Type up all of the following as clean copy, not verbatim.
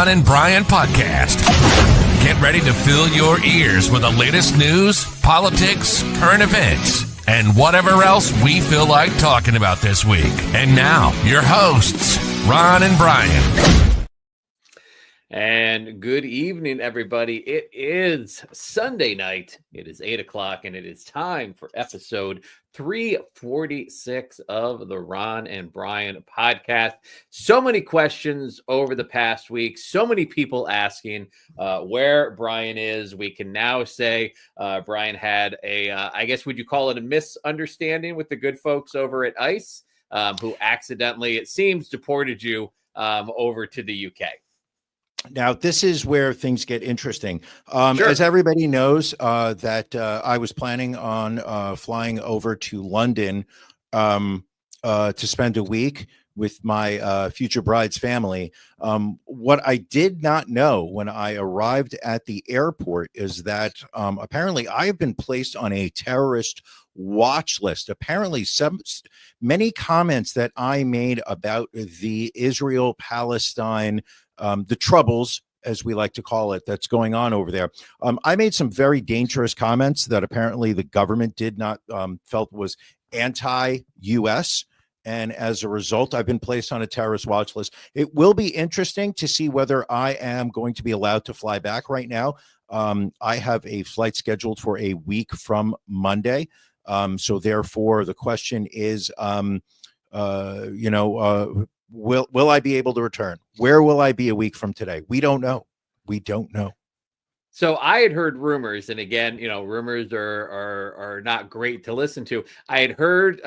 Ron and Brian podcast. Get ready to fill your ears with the latest news, politics, current events, and whatever else we feel like talking about this week. And now, your hosts, Ron and Brian. And good evening, everybody. It is Sunday night. It is 8 o'clock, and it is time for episode 346 of the Ron and Brian podcast. So many questions over the past week. So many people asking where Brian is. We can now say Brian had I guess, would you call it a misunderstanding with the good folks over at ICE, who accidentally, it seems, deported you over to the UK. Now, this is where things get interesting. Sure. As everybody knows, that I was planning on flying over to London to spend a week with my future bride's family. What I did not know when I arrived at the airport is that apparently I have been placed on a terrorist watch list. Apparently, many comments that I made about the Israel-Palestine the troubles, as we like to call it, that's going on over there. I made some very dangerous comments that apparently the government did not felt was anti-US. And as a result, I've been placed on a terrorist watch list. It will be interesting to see whether I am going to be allowed to fly back right now. I have a flight scheduled for a week from Monday. So therefore, the question is, Will I be able to return? Where will I be a week from today? We don't know. We don't know. So I had heard rumors, and again, rumors are not great to listen to. I had heard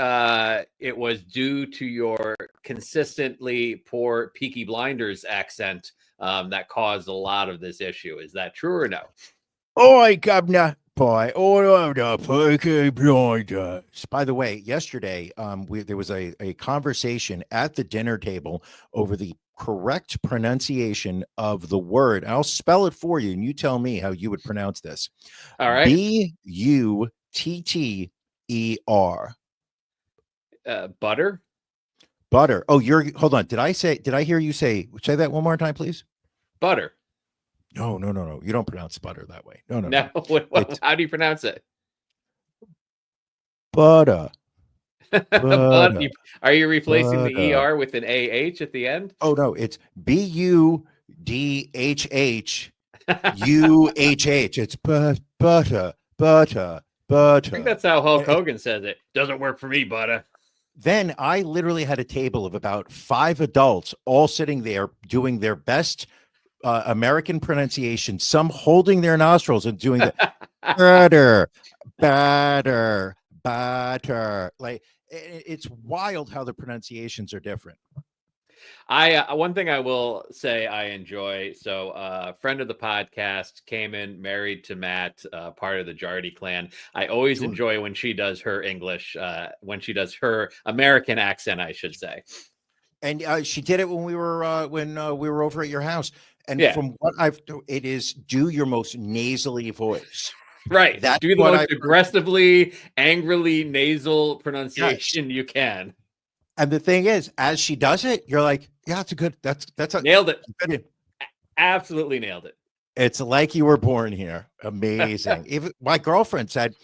it was due to your consistently poor Peaky Blinders accent that caused a lot of this issue. Is that true or no? Oi, governor. By Peaky Blinders. By the way, yesterday there was a conversation at the dinner table over the correct pronunciation of the word. I'll spell it for you, and you tell me how you would pronounce this. All right. Butter. Butter. Butter. Oh, hold on. Did I hear you say that one more time, please? Butter. No. You don't pronounce butter that way. No. How do you pronounce it? Butter. Butter. Are you replacing the ER with an AH at the end? Oh, no. It's BUDHHUHH. It's butter. I think that's how Hulk Hogan says it. Doesn't work for me, butter. Then I literally had a table of about 5 adults all sitting there doing their best American pronunciation, some holding their nostrils and doing the batter. Like, it's wild how the pronunciations are different. One thing I will say I enjoy. So a friend of the podcast came in, married to Matt, part of the Jardy clan. I always enjoy when she does her English, when she does her American accent, I should say. And she did it when we were over at your house. And from what it is, do your most nasally voice. Right. That's do the most aggressively, angrily nasal pronunciation you can. And the thing is, as she does it, you're like, yeah, that's nailed it. Absolutely nailed it. It's like you were born here. Amazing. Even my girlfriend said,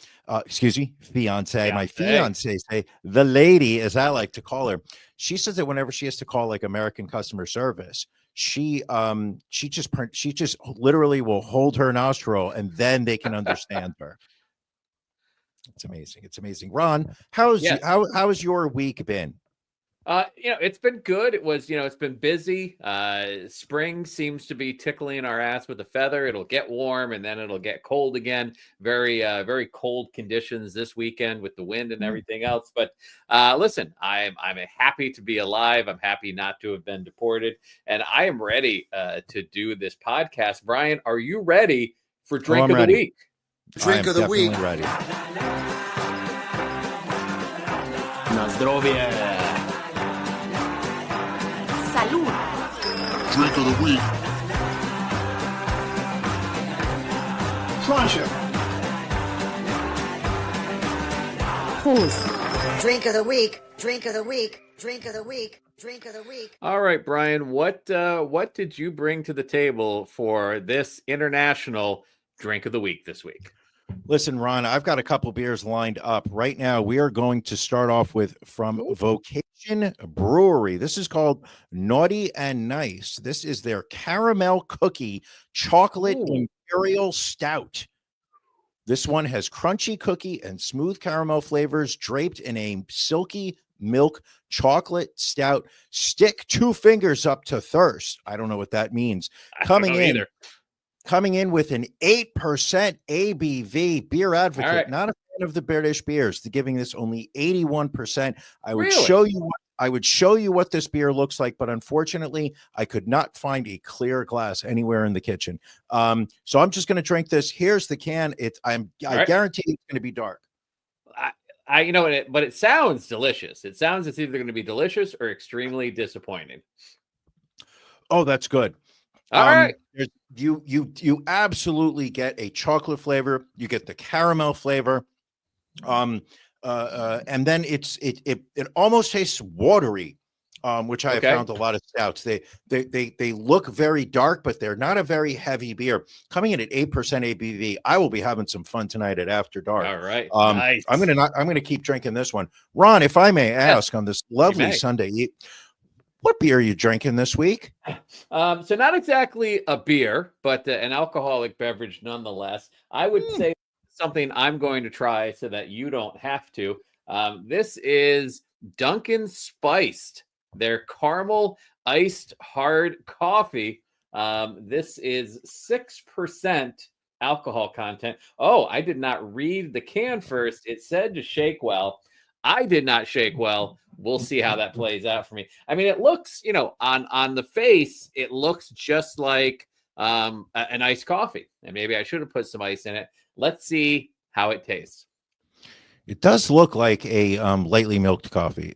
fiance, my fiance say, the lady, as I like to call her, she says that whenever she has to call like American customer service, she just literally will hold her nostril and then they can understand her. It's amazing. Ron, how has your week been? It's been good. It was, it's been busy. Spring seems to be tickling our ass with a feather. It'll get warm and then it'll get cold again. Very, very cold conditions this weekend with the wind and everything else. But listen, I'm happy to be alive. I'm happy not to have been deported, and I am ready to do this podcast. Brian, are you ready for Drink of the Week? Drink of the Week. Ready. Na zdrowie. Salud. Drink of the Week. Pleasure. Pause. Drink of the Week. Drink of the Week. Drink of the Week. Drink of the week. All right, Brian, what did you bring to the table for this international drink of the week this week? Listen, Ron, I've got a couple beers lined up right now. We are going to start off with from Vocation Brewery. This is called Naughty and Nice. This is their caramel cookie chocolate imperial stout. This one has crunchy cookie and smooth caramel flavors draped in a silky milk chocolate stout. Stick 2 fingers up to thirst. I don't know what that means. Coming in with an 8% ABV. Beer Advocate, right. Not a fan of the British beers. They're giving this only 81%. I would Really? show you what this beer looks like, but unfortunately, I could not find a clear glass anywhere in the kitchen. So I'm just going to drink this. Here's the can. I guarantee it's going to be dark. But it sounds delicious. It sounds it's either going to be delicious or extremely disappointing. Oh, that's good. All right. You absolutely get a chocolate flavor. You get the caramel flavor. And then it almost tastes watery, which I have found a lot of stouts. They look very dark, but they're not a very heavy beer. Coming in at 8% ABV, I will be having some fun tonight at After Dark. All right. Nice. I'm gonna keep drinking this one. Ron, if I may ask, on this lovely Sunday, what beer are you drinking this week? So not exactly a beer, but an alcoholic beverage nonetheless. I would say something I'm going to try so that you don't have to. This is Dunkin' Spiced, their caramel iced hard coffee. This is 6% alcohol content. Oh, I did not read the can first. It said to shake well. I did not shake well. We'll see how that plays out for me. I mean, it looks, on the face, it looks just like an iced coffee. And maybe I should have put some ice in it. Let's see how it tastes. It does look like a lightly milked coffee.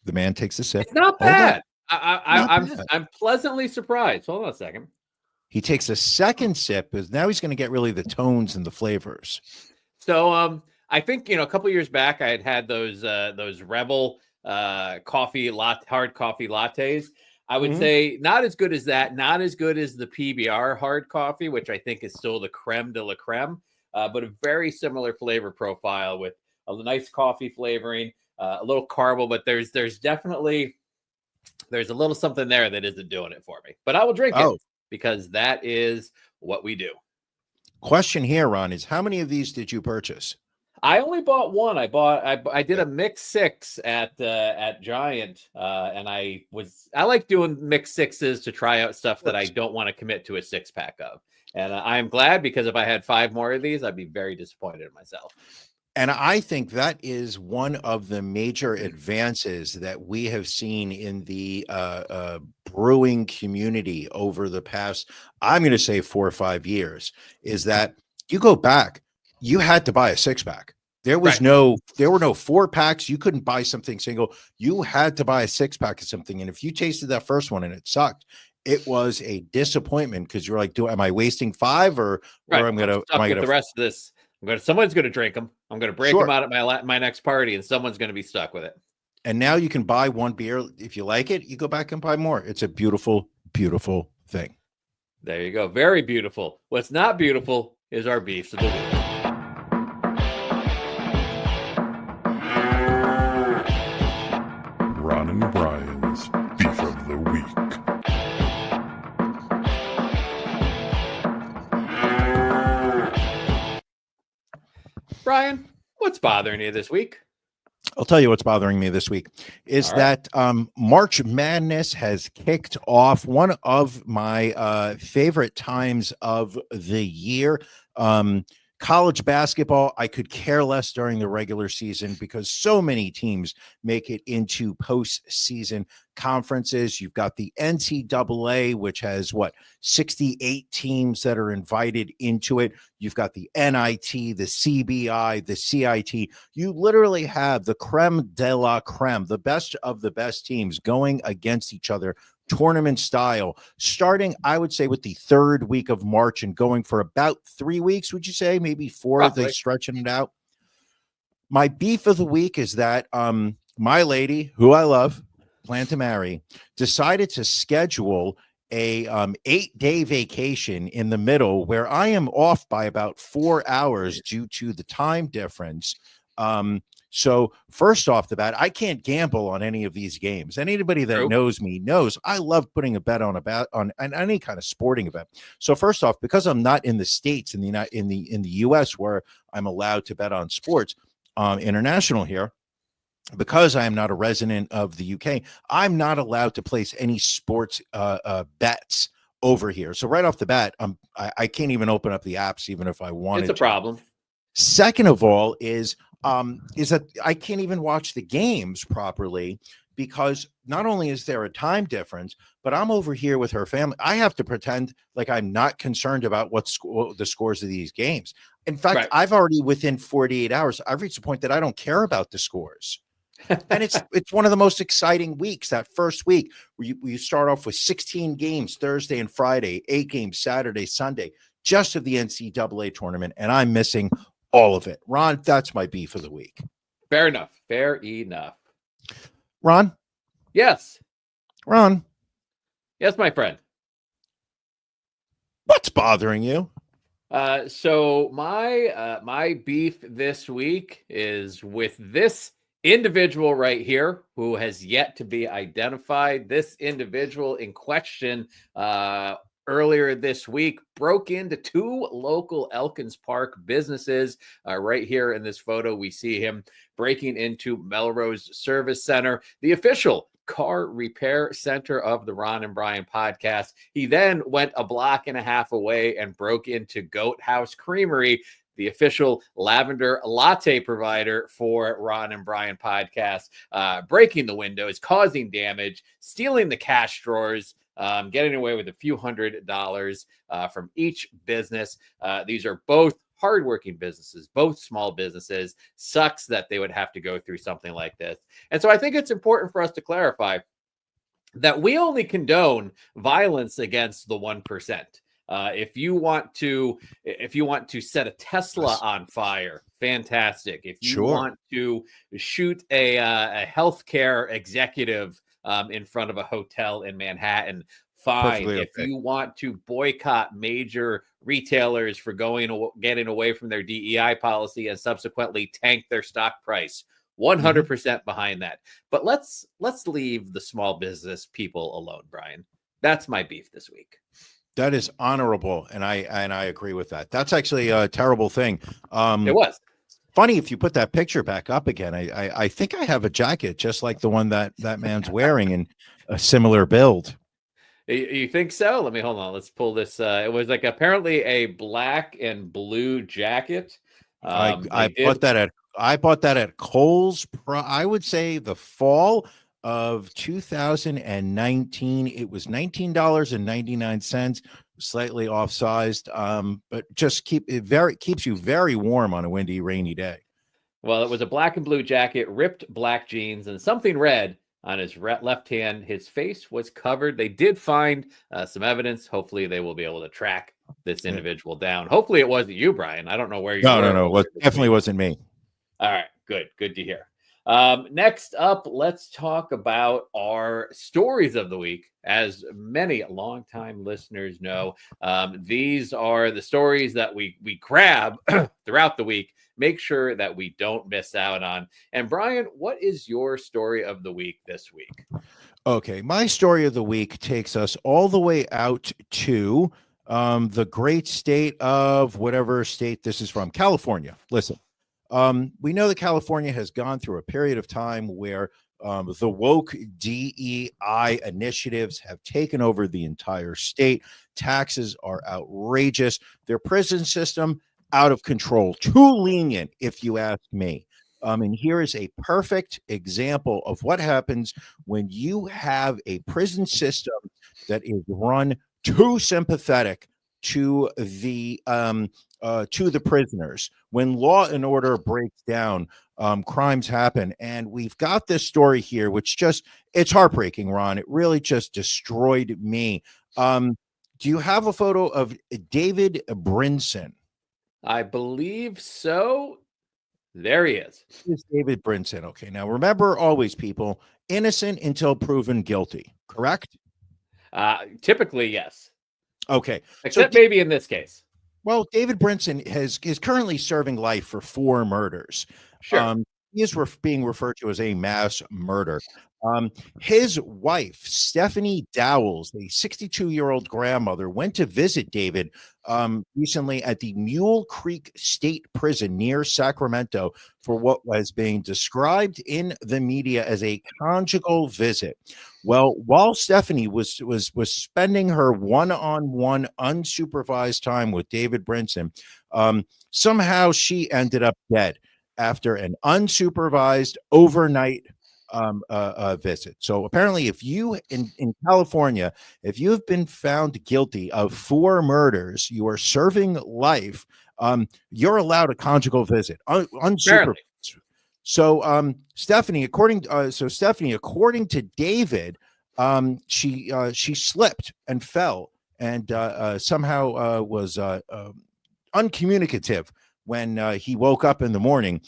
The man takes a sip. It's not bad. I'm pleasantly surprised. Hold on a second. He takes a second sip, because now he's going to get really the tones and the flavors. So, I think, a couple years back, I had those Rebel hard coffee lattes. I would say not as good as that, not as good as the PBR hard coffee, which I think is still the creme de la creme, but a very similar flavor profile with a nice coffee flavoring, a little caramel, but there's definitely a little something there that isn't doing it for me. But I will drink it because that is what we do. Question here, Ron, is how many of these did you purchase? I only bought one. I did a mix 6 at Giant, and I like doing mix 6s to try out stuff that I don't want to commit to a 6-pack of. And I'm glad, because if I had 5 more of these, I'd be very disappointed in myself. And I think that is one of the major advances that we have seen in the brewing community over the past, I'm going to say 4 or 5 years, is that you go back, you had to buy a 6-pack. There were no 4-packs. You couldn't buy something single. You had to buy a 6-pack of something. And if you tasted that first one and it sucked, it was a disappointment, because you're like, am I wasting 5 or am I going to the rest of this? Someone's going to drink them. I'm going to break them out at my next party, and someone's going to be stuck with it. And now you can buy one beer. If you like it, you go back and buy more. It's a beautiful, beautiful thing. There you go. Very beautiful. What's not beautiful is our beefs of the week. Ron and Brian's Beef of the Week. Brian, what's bothering you this week? I'll tell you what's bothering me this week is that March Madness has kicked off, one of my favorite times of the year. College basketball, I could care less during the regular season because so many teams make it into postseason conferences. You've got the NCAA, which has 68 teams that are invited into it. You've got the NIT, the CBI, the CIT. You literally have the creme de la creme, the best of the best teams going against each other, tournament style, starting, I would say, with the 3rd week of March and going for about 3 weeks, would you say? Maybe 4, roughly. they stretching it out. My beef of the week is that my lady, who I love, plan to marry, decided to schedule a 8-day vacation in the middle where I am off by about 4 hours due to the time difference. So first off the bat, I can't gamble on any of these games. And anybody that True. knows me knows I love putting a bet on any kind of sporting event. So first off, because I'm not in the States in the US where I'm allowed to bet on sports, international here, because I am not a resident of the UK, I'm not allowed to place any sports bets over here. So right off the bat, I can't even open up the apps even if I wanted It's a problem. Second of all is that I can't even watch the games properly because not only is there a time difference, but I'm over here with her family. I have to pretend like I'm not concerned about what the scores of these games. In fact, Right. I've already within 48 hours, I've reached a point that I don't care about the scores. And it's one of the most exciting weeks, that first week where you start off with 16 games Thursday and Friday, 8 games Saturday, Sunday, just of the NCAA tournament, and I'm missing all of it. Ron, that's my beef of the week. Fair enough. Fair enough. Ron? Yes. Ron? Yes, my friend. What's bothering you? So my beef this week is with this individual right here who has yet to be identified. This individual in question earlier this week broke into 2 local Elkins Park businesses. Right here in this photo, we see him breaking into Melrose Service Center, the official car repair center of the Ron and Brian podcast. He then went a block and a half away and broke into Goat House Creamery, the official lavender latte provider for Ron and Brian podcast, breaking the windows, causing damage, stealing the cash drawers, getting away with a few $100s from each business. These are both hardworking businesses, both small businesses. Sucks that they would have to go through something like this. And so I think it's important for us to clarify that we only condone violence against the 1%. If you want to set a Tesla on fire, fantastic. If you want to shoot a healthcare executive in front of a hotel in Manhattan, fine. Perfectly If okay. you want to boycott major retailers for getting away from their DEI policy and subsequently tank their stock price, 100% behind that. But let's leave the small business people alone, Brian. That's my beef this week. That is honorable, and I agree with that. That's actually a terrible thing. It was funny if you put that picture back up again. I think I have a jacket just like the one that man's wearing in a similar build. You think so? Let me hold on. Let's pull this. It was like apparently a black and blue jacket. I bought that at Kohl's. I would say the fall of 2019. It was $19.99, slightly off-sized, but just keeps you very warm on a windy, rainy day. Well, it was a black and blue jacket, ripped black jeans, and something red on his left hand. His face was covered. They did find some evidence. Hopefully, they will be able to track this individual down. Hopefully, it wasn't you, Brian. I don't know where you were. No. It definitely wasn't me. All right, good to hear. Next up, let's talk about our stories of the week. As many longtime listeners know, these are the stories that we grab throughout the week. Make sure that we don't miss out on. And Brian, what is your story of the week this week? Okay, my story of the week takes us all the way out to the great state of whatever state this is from, California. Listen. We know that California has gone through a period of time where the woke DEI initiatives have taken over the entire state. Taxes are outrageous. Their prison system, out of control, too lenient, if you ask me. And here is a perfect example of what happens when you have a prison system that is run too sympathetic to the prisoners. When law and order breaks down, crimes happen. And we've got this story here, which it's heartbreaking, Ron. It really just destroyed me. Do you have a photo of David Brinson? I believe so. There he is. This is David Brinson. Okay. Now remember always, people, innocent until proven guilty, correct? Typically, yes. Okay. Except maybe in this case. Well, David Brinson is currently serving life for 4 murders. Sure. He is being referred to as a mass murder. His wife, Stephanie Dowells, a 62-year-old grandmother, went to visit David recently at the Mule Creek State Prison near Sacramento for what was being described in the media as a conjugal visit. Well, while Stephanie was spending her one-on-one unsupervised time with David Brinson, somehow she ended up dead after an unsupervised overnight visit. So apparently, if you in California, if you have been found guilty of 4 murders, you are serving life. You're allowed a conjugal visit, unsupervised. So Stephanie, according to David, she slipped and fell and somehow was uncommunicative when he woke up in the morning.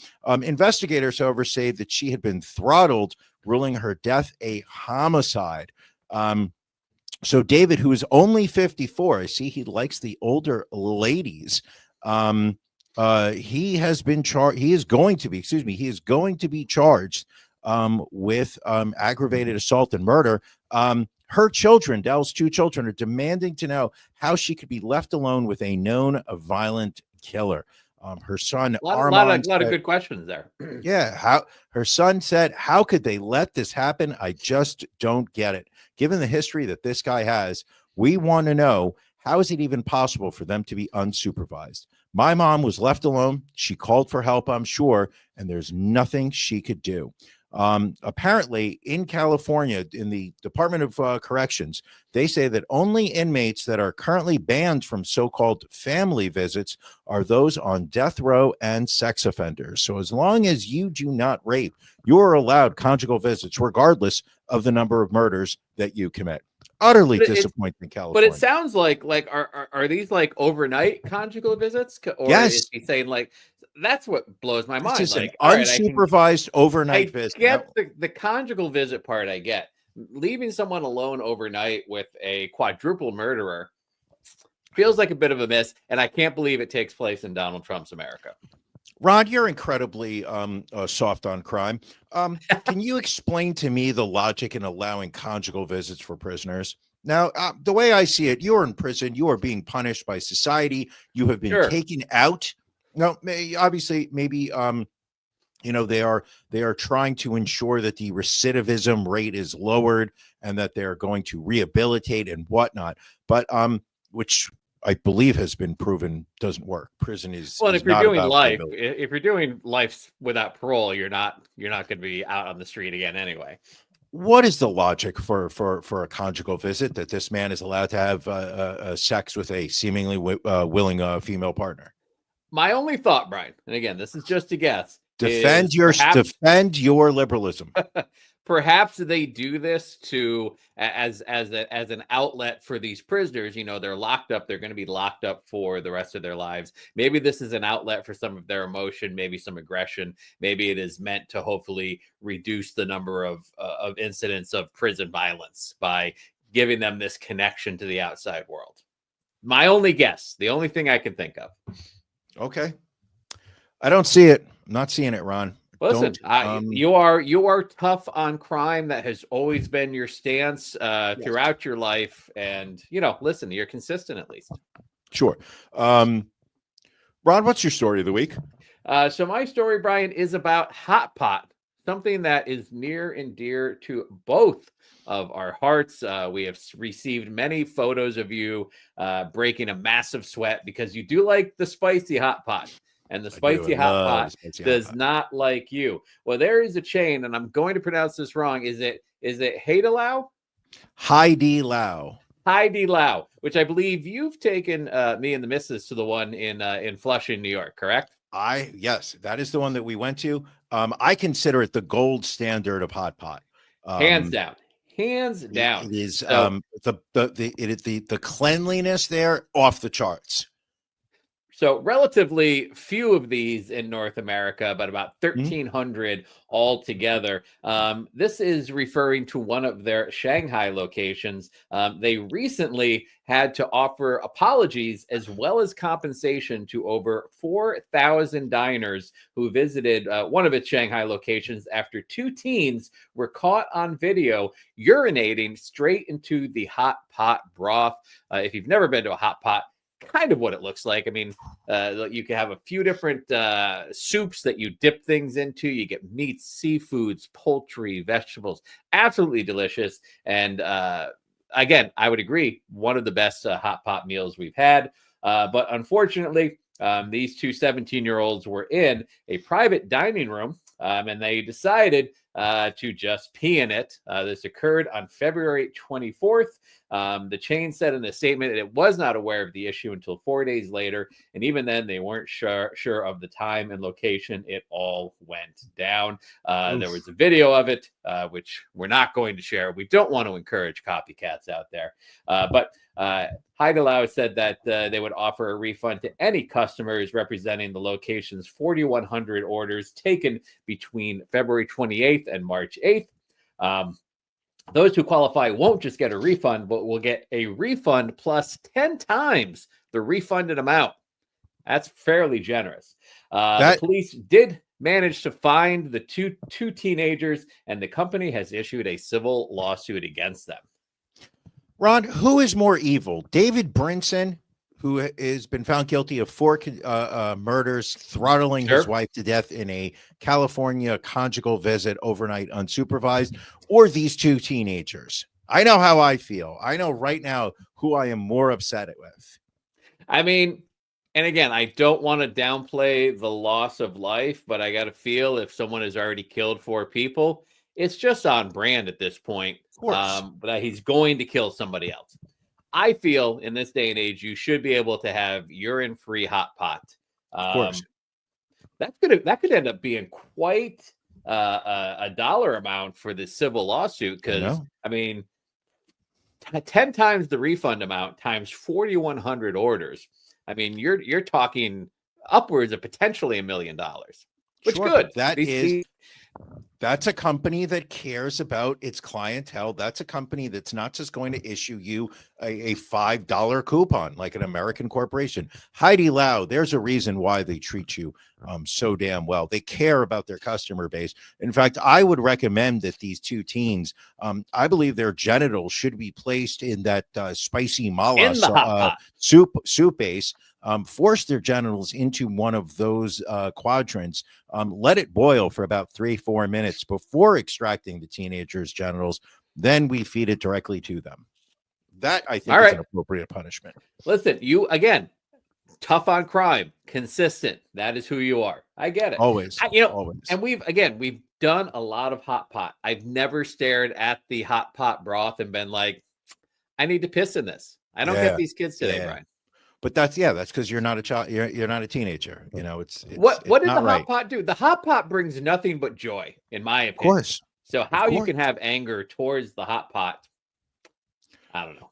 Investigators, however, say that she had been throttled, ruling her death a homicide. So David, who is only 54, I see he likes the older ladies. He has been charged. He is going to be charged with aggravated assault and murder. Her children, Dell's 2 children, are demanding to know how she could be left alone with a known violent killer. Her son, Armand, a lot of good questions there. Yeah, her son said, "How could they let this happen? I just don't get it. Given the history that this guy has, we want to know, how is it even possible for them to be unsupervised? My mom was left alone. She called for help, I'm sure, and there's nothing she could do." Apparently, in California, in the Department of Corrections, they say that only inmates that are currently banned from so-called family visits are those on death row and sex offenders. So as long as you do not rape, you are allowed conjugal visits, regardless of the number of murders that you commit. Utterly disappointing in California. But it sounds like are these like overnight conjugal visits? Or yes. Is he saying like, that's what blows my mind. Just like an unsupervised overnight visit. I get the conjugal visit part. I get leaving someone alone overnight with a quadruple murderer feels like a bit of a miss, and I can't believe it takes place in Donald Trump's America. Ron, you're incredibly soft on crime. Can you explain to me the logic in allowing conjugal visits for prisoners? Now, the way I see it, you're in prison. You are being punished by society. You have been taken out. No, obviously, maybe they are trying to ensure that the recidivism rate is lowered and that they're going to rehabilitate and whatnot. But which I believe has been proven doesn't work. Prison is well. Is if you're doing life without parole, you're not going to be out on the street again anyway. What is the logic for a conjugal visit that this man is allowed to have sex with a seemingly willing female partner? My only thought, Brian, and again, this is just a guess. Defend your liberalism. Perhaps they do this as an outlet for these prisoners. They're locked up. They're going to be locked up for the rest of their lives. Maybe this is an outlet for some of their emotion, maybe some aggression. Maybe it is meant to hopefully reduce the number of incidents of prison violence by giving them this connection to the outside world. My only guess, the only thing I can think of. Okay. I don't see it. I'm not seeing it, Ron. Listen, you are tough on crime. That has always been your stance throughout your life. And, listen, you're consistent at least. Sure. Ron, what's your story of the week? So my story, Brian, is about Hot Pot, something that is near and dear to both of our hearts. We have received many photos of you breaking a massive sweat because you do like the spicy hot pot, and the spicy hot pot does not like you. Well, there is a chain, and I'm going to pronounce this wrong. Is it Heidelau? Heidelau, which I believe you've taken me and the missus to the one in Flushing, New York, correct? Yes, that is the one that we went to. I consider it the gold standard of hot pot. Hands down. It is the cleanliness there off the charts. So relatively few of these in North America, but about 1,300 altogether. This is referring to one of their Shanghai locations. They recently had to offer apologies as well as compensation to over 4,000 diners who visited one of its Shanghai locations after two teens were caught on video urinating straight into the hot pot broth. If you've never been to a hot pot, kind of what it looks like. I mean, you can have a few different soups that you dip things into. You get meats, seafoods, poultry, vegetables. Absolutely delicious. And again, I would agree, one of the best hot pot meals we've had. But unfortunately, these two 17-year-olds were in a private dining room and they decided to just pee in it. This occurred on February 24th. The chain said in a statement that it was not aware of the issue until 4 days later. And even then, they weren't sure of the time and location it all went down. There was a video of it, which we're not going to share. We don't want to encourage copycats out there. But Heidelau said that they would offer a refund to any customers representing the location's 4,100 orders taken between February 28th and March 8th. Those who qualify won't just get a refund, but will get a refund plus 10 times the refunded amount. That's fairly generous. The police did manage to find the two teenagers, and the company has issued a civil lawsuit against them. Ron, who is more evil? David Brinson, who has been found guilty of 4 murders, throttling his wife to death in a California conjugal visit overnight unsupervised, or these two teenagers? I know how I feel. I know right now who I am more upset with. I mean, and again, I don't want to downplay the loss of life, but I got to feel if someone has already killed 4 people, it's just on brand at this point. Of course. But he's going to kill somebody else. I feel in this day and age, you should be able to have urine-free hot pot. Of course. That could end up being quite a dollar amount for the civil lawsuit, because I mean, 10 times the refund amount times 4,100 orders. I mean, you're talking upwards of potentially $1 million, which good. That's a company that cares about its clientele. That's a company that's not just going to issue you a $5 coupon like an American corporation. Heidi Lau, there's a reason why they treat you so damn well. They care about their customer base. In fact, I would recommend that these two teens, I believe their genitals should be placed in that spicy mala soup base. Force their genitals into one of those quadrants, let it boil for about 3-4 minutes before extracting the teenager's genitals. Then we feed it directly to them. That, I think, is an appropriate punishment. Listen, you, again, tough on crime, consistent. That is who you are. I get it. Always. Always. And we've done a lot of hot pot. I've never stared at the hot pot broth and been like, I need to piss in this. I don't get these kids today, Brian. But that's because you're not a child. You're not a teenager. You know, it's what did the hot pot do? The hot pot brings nothing but joy, in my opinion. Of course. So how you can have anger towards the hot pot, I don't know.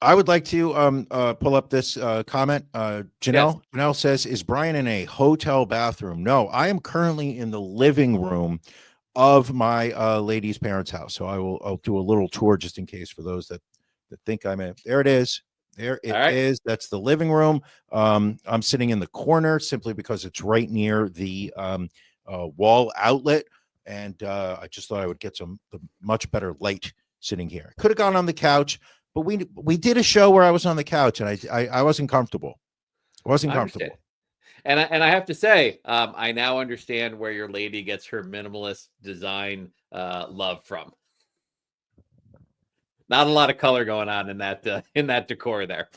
I would like to pull up this comment. Janelle says, "Is Brian in a hotel bathroom?" No, I am currently in the living room of my lady's parents' house. So I'll do a little tour just in case for those that think I'm in. There it is. There it is. That's the living room. I'm sitting in the corner simply because it's right near the wall outlet. And I just thought I would get the much better light sitting here. Could have gone on the couch, but we did a show where I was on the couch and I wasn't comfortable. Comfortable. And I have to say, I now understand where your lady gets her minimalist design love from. Not a lot of color going on in that decor there.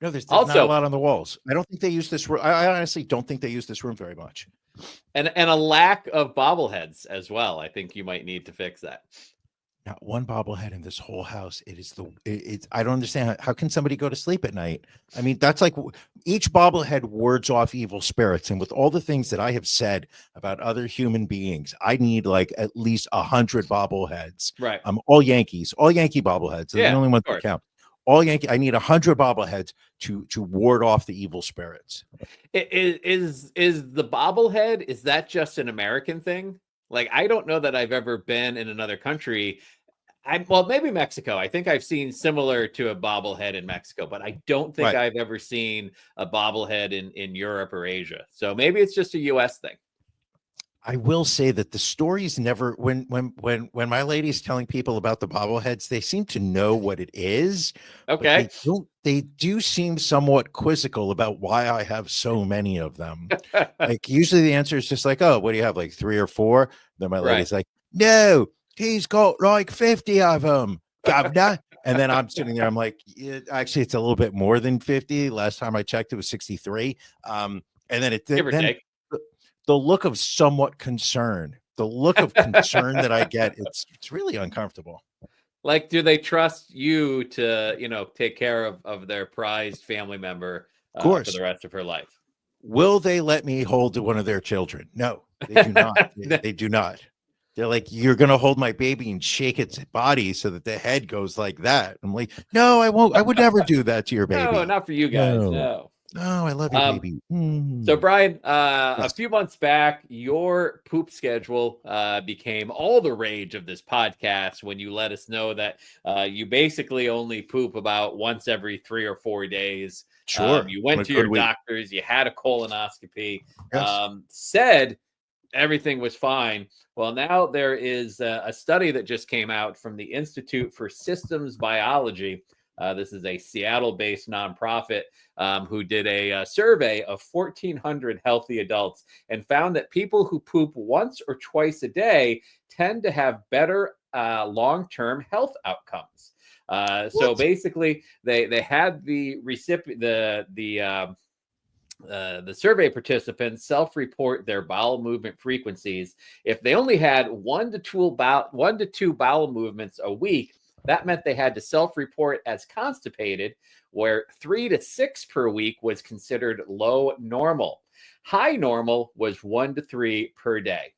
No, there's also not a lot on the walls. I don't think they use this room. I honestly don't think they use this room very much. And a lack of bobbleheads as well. I think you might need to fix that. Not one bobblehead in this whole house. I don't understand. How can somebody go to sleep at night? I mean, that's like each bobblehead wards off evil spirits. And with all the things that I have said about other human beings, I need like at least 100 bobbleheads. Right. All Yankee bobbleheads. They're the only ones that count. I need 100 bobbleheads to ward off the evil spirits. Is the bobblehead, is that just an American thing? Like, I don't know that I've ever been in another country. Well, maybe Mexico. I think I've seen similar to a bobblehead in Mexico, but I don't think Right. I've ever seen a bobblehead in Europe or Asia. So maybe it's just a US thing. I will say that the stories never, when my lady's telling people about the bobbleheads, they seem to know what it is. but Okay. they do seem somewhat quizzical about why I have so many of them. Like, usually the answer is just like, oh, what do you have, like 3 or 4? Then my lady's like, no, he's got like 50 of them, governor. And then I'm sitting there, I'm like, actually, it's a little bit more than 50. Last time I checked, it was 63. And then Give or take. the look of somewhat concern, that I get, it's really uncomfortable. Like, do they trust you to, take care of their prized family member for the rest of her life? Will they let me hold one of their children? No, they do not. They do not. They're like, you're going to hold my baby and shake its body so that the head goes like that. I'm like, no, I won't. I would never do that to your baby. No, not for you guys. No. No, I love you, baby. So, Brian, a few months back, your poop schedule became all the rage of this podcast when you let us know that you basically only poop about once every 3 or 4 days. Sure. You went to your doctors, you had a colonoscopy, Yes. said everything was fine. Well, now there is a study that just came out from the Institute for Systems Biology. This is a Seattle-based nonprofit who did a survey of 1,400 healthy adults and found that people who poop once or twice a day tend to have better long-term health outcomes. So basically, they had the recipient, the survey participants self-report their bowel movement frequencies. If they only had 1 to 2 bowel movements a week, that meant they had to self-report as constipated, where 3 to 6 per week was considered low normal. High normal was 1 to 3 per day.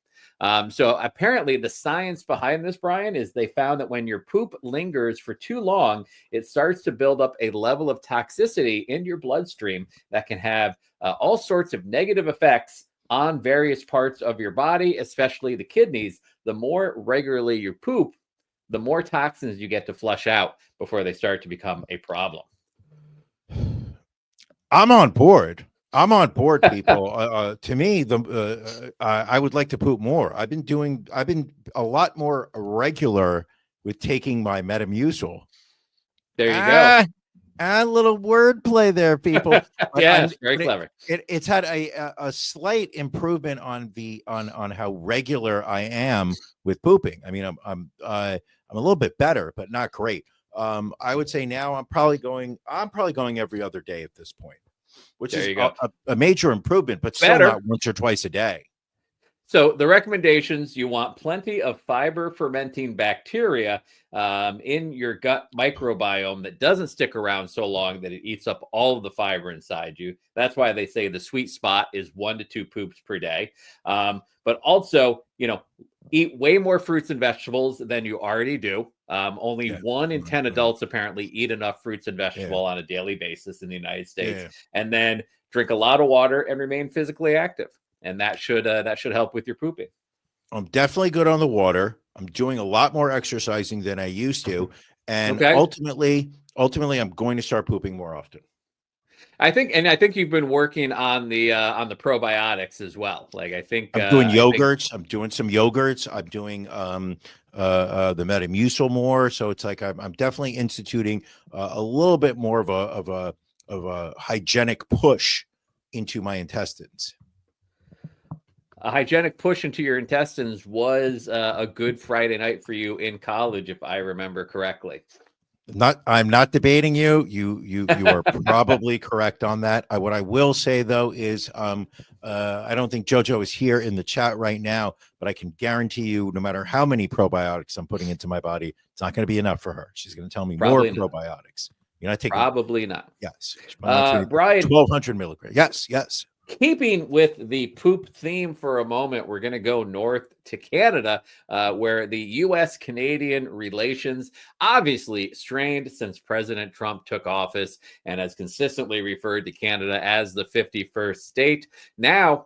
So apparently the science behind this, Brian, is they found that when your poop lingers for too long, it starts to build up a level of toxicity in your bloodstream that can have all sorts of negative effects on various parts of your body, especially the kidneys. The more regularly you poop, the more toxins you get to flush out before they start to become a problem. I'm on board, people. To me, I would like to poop more. I've been a lot more regular with taking my Metamucil. There you go. A little wordplay there, people. Yeah, very clever. It's had a slight improvement on how regular I am with pooping. I mean, I'm a little bit better, but not great. I would say now I'm probably going every other day at this point, which is a major improvement, but still not once or twice a day. So the recommendations: you want plenty of fiber fermenting bacteria in your gut microbiome that doesn't stick around so long that it eats up all of the fiber inside you. That's why they say the sweet spot is 1 to 2 poops per day. But also, eat way more fruits and vegetables than you already do. Only 1 in 10 adults apparently eat enough fruits and vegetables on a daily basis in the United States. And then drink a lot of water and remain physically active. And that should help with your pooping. I'm definitely good on the water. I'm doing a lot more exercising than I used to, and ultimately, I'm going to start pooping more often. I think you've been working on the probiotics as well. Like, I think I'm doing yogurts. I'm doing some yogurts. I'm doing the Metamucil more. So it's like I'm definitely instituting a little bit more of a hygienic push into my intestines. A hygienic push into your intestines was a good Friday night for you in college, if I remember correctly. I'm not debating you. You are probably correct on that. What I will say though is I don't think JoJo is here in the chat right now, but I can guarantee you, no matter how many probiotics I'm putting into my body, it's not going to be enough for her. She's going to tell me probably more probiotics. You're not taking probably not. Yes, Brian, 1,200 milligrams. Yes. Keeping with the poop theme for a moment, we're going to go north to Canada, where the U.S.-Canadian relations obviously strained since President Trump took office and has consistently referred to Canada as the 51st state. Now,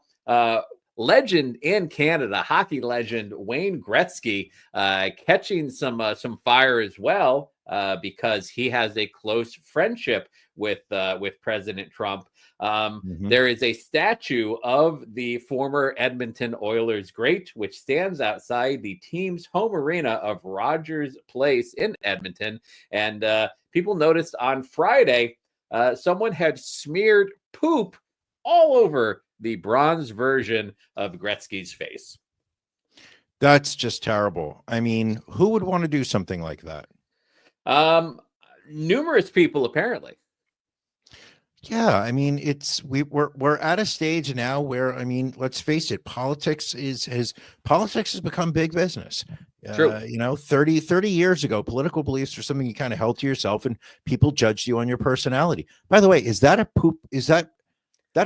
legend in Canada, hockey legend Wayne Gretsky, catching some fire as well, because he has a close friendship with President Trump. There is a statue of the former Edmonton Oilers great, which stands outside the team's home arena of Rogers Place in Edmonton. And people noticed on Friday, someone had smeared poop all over the bronze version of Gretzky's face. That's just terrible. I mean, who would want to do something like that? Numerous people, apparently. Yeah, I mean, we're at a stage now where, I mean, let's face it, politics has become big business. True. 30 years ago, political beliefs are something you kind of held to yourself, and people judged you on your personality. By the way, is that a poop? Is that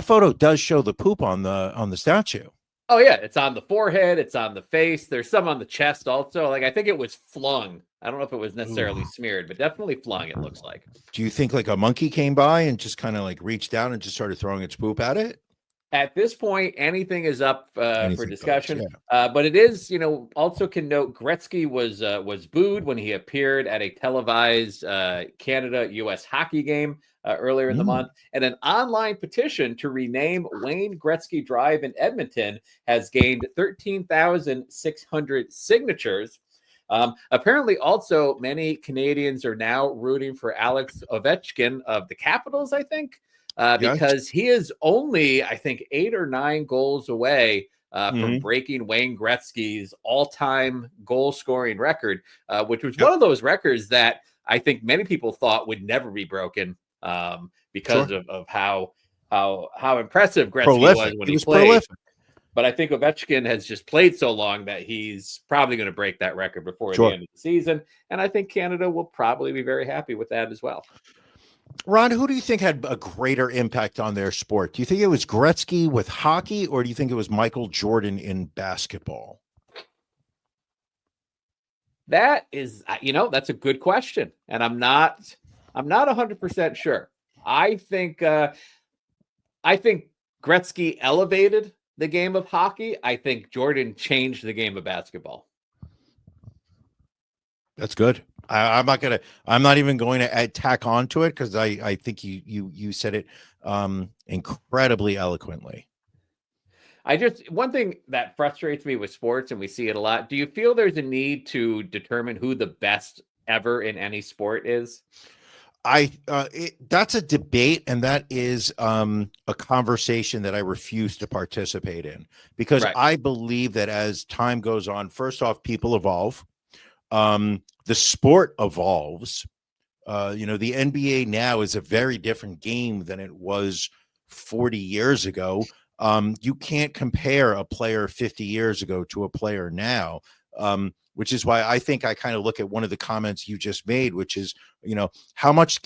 photo does show the poop on the statue? Oh yeah, it's on the forehead, it's on the face. There's some on the chest also. Like, I think it was flung. I don't know if it was necessarily smeared, but definitely flung, it looks like. Do you think like a monkey came by and just kind of like reached down and just started throwing its poop at it? At this point, anything is up for discussion. Goes, yeah. But it is, also can note Gretzky was booed when he appeared at a televised Canada-U.S. hockey game earlier in the month. And an online petition to rename Wayne Gretsky Drive in Edmonton has gained 13,600 signatures. Apparently, also, many Canadians are now rooting for Alex Ovechkin of the Capitals, I think. Because he is only, I think, 8 or 9 goals away from breaking Wayne Gretzky's all-time goal-scoring record, which was one of those records that I think many people thought would never be broken because of how impressive Gretzky was when he played. Prolific. But I think Ovechkin has just played so long that he's probably going to break that record before the end of the season, and I think Canada will probably be very happy with that as well. Ron, who do you think had a greater impact on their sport? Do you think it was Gretzky with hockey, or do you think it was Michael Jordan in basketball? That is, that's a good question, and I'm not 100% sure. I think Gretzky elevated the game of hockey. I think Jordan changed the game of basketball. That's good. I'm not even going to tack on to it, because I think you said it incredibly eloquently. One thing that frustrates me with sports, and we see it a lot. Do you feel there's a need to determine who the best ever in any sport is? That's a debate, and that is a conversation that I refuse to participate in, because I believe that as time goes on, first off, people evolve. The sport evolves. The NBA now is a very different game than it was 40 years ago. You can't compare a player 50 years ago to a player now, which is why I think I kind of look at one of the comments you just made, which is, how much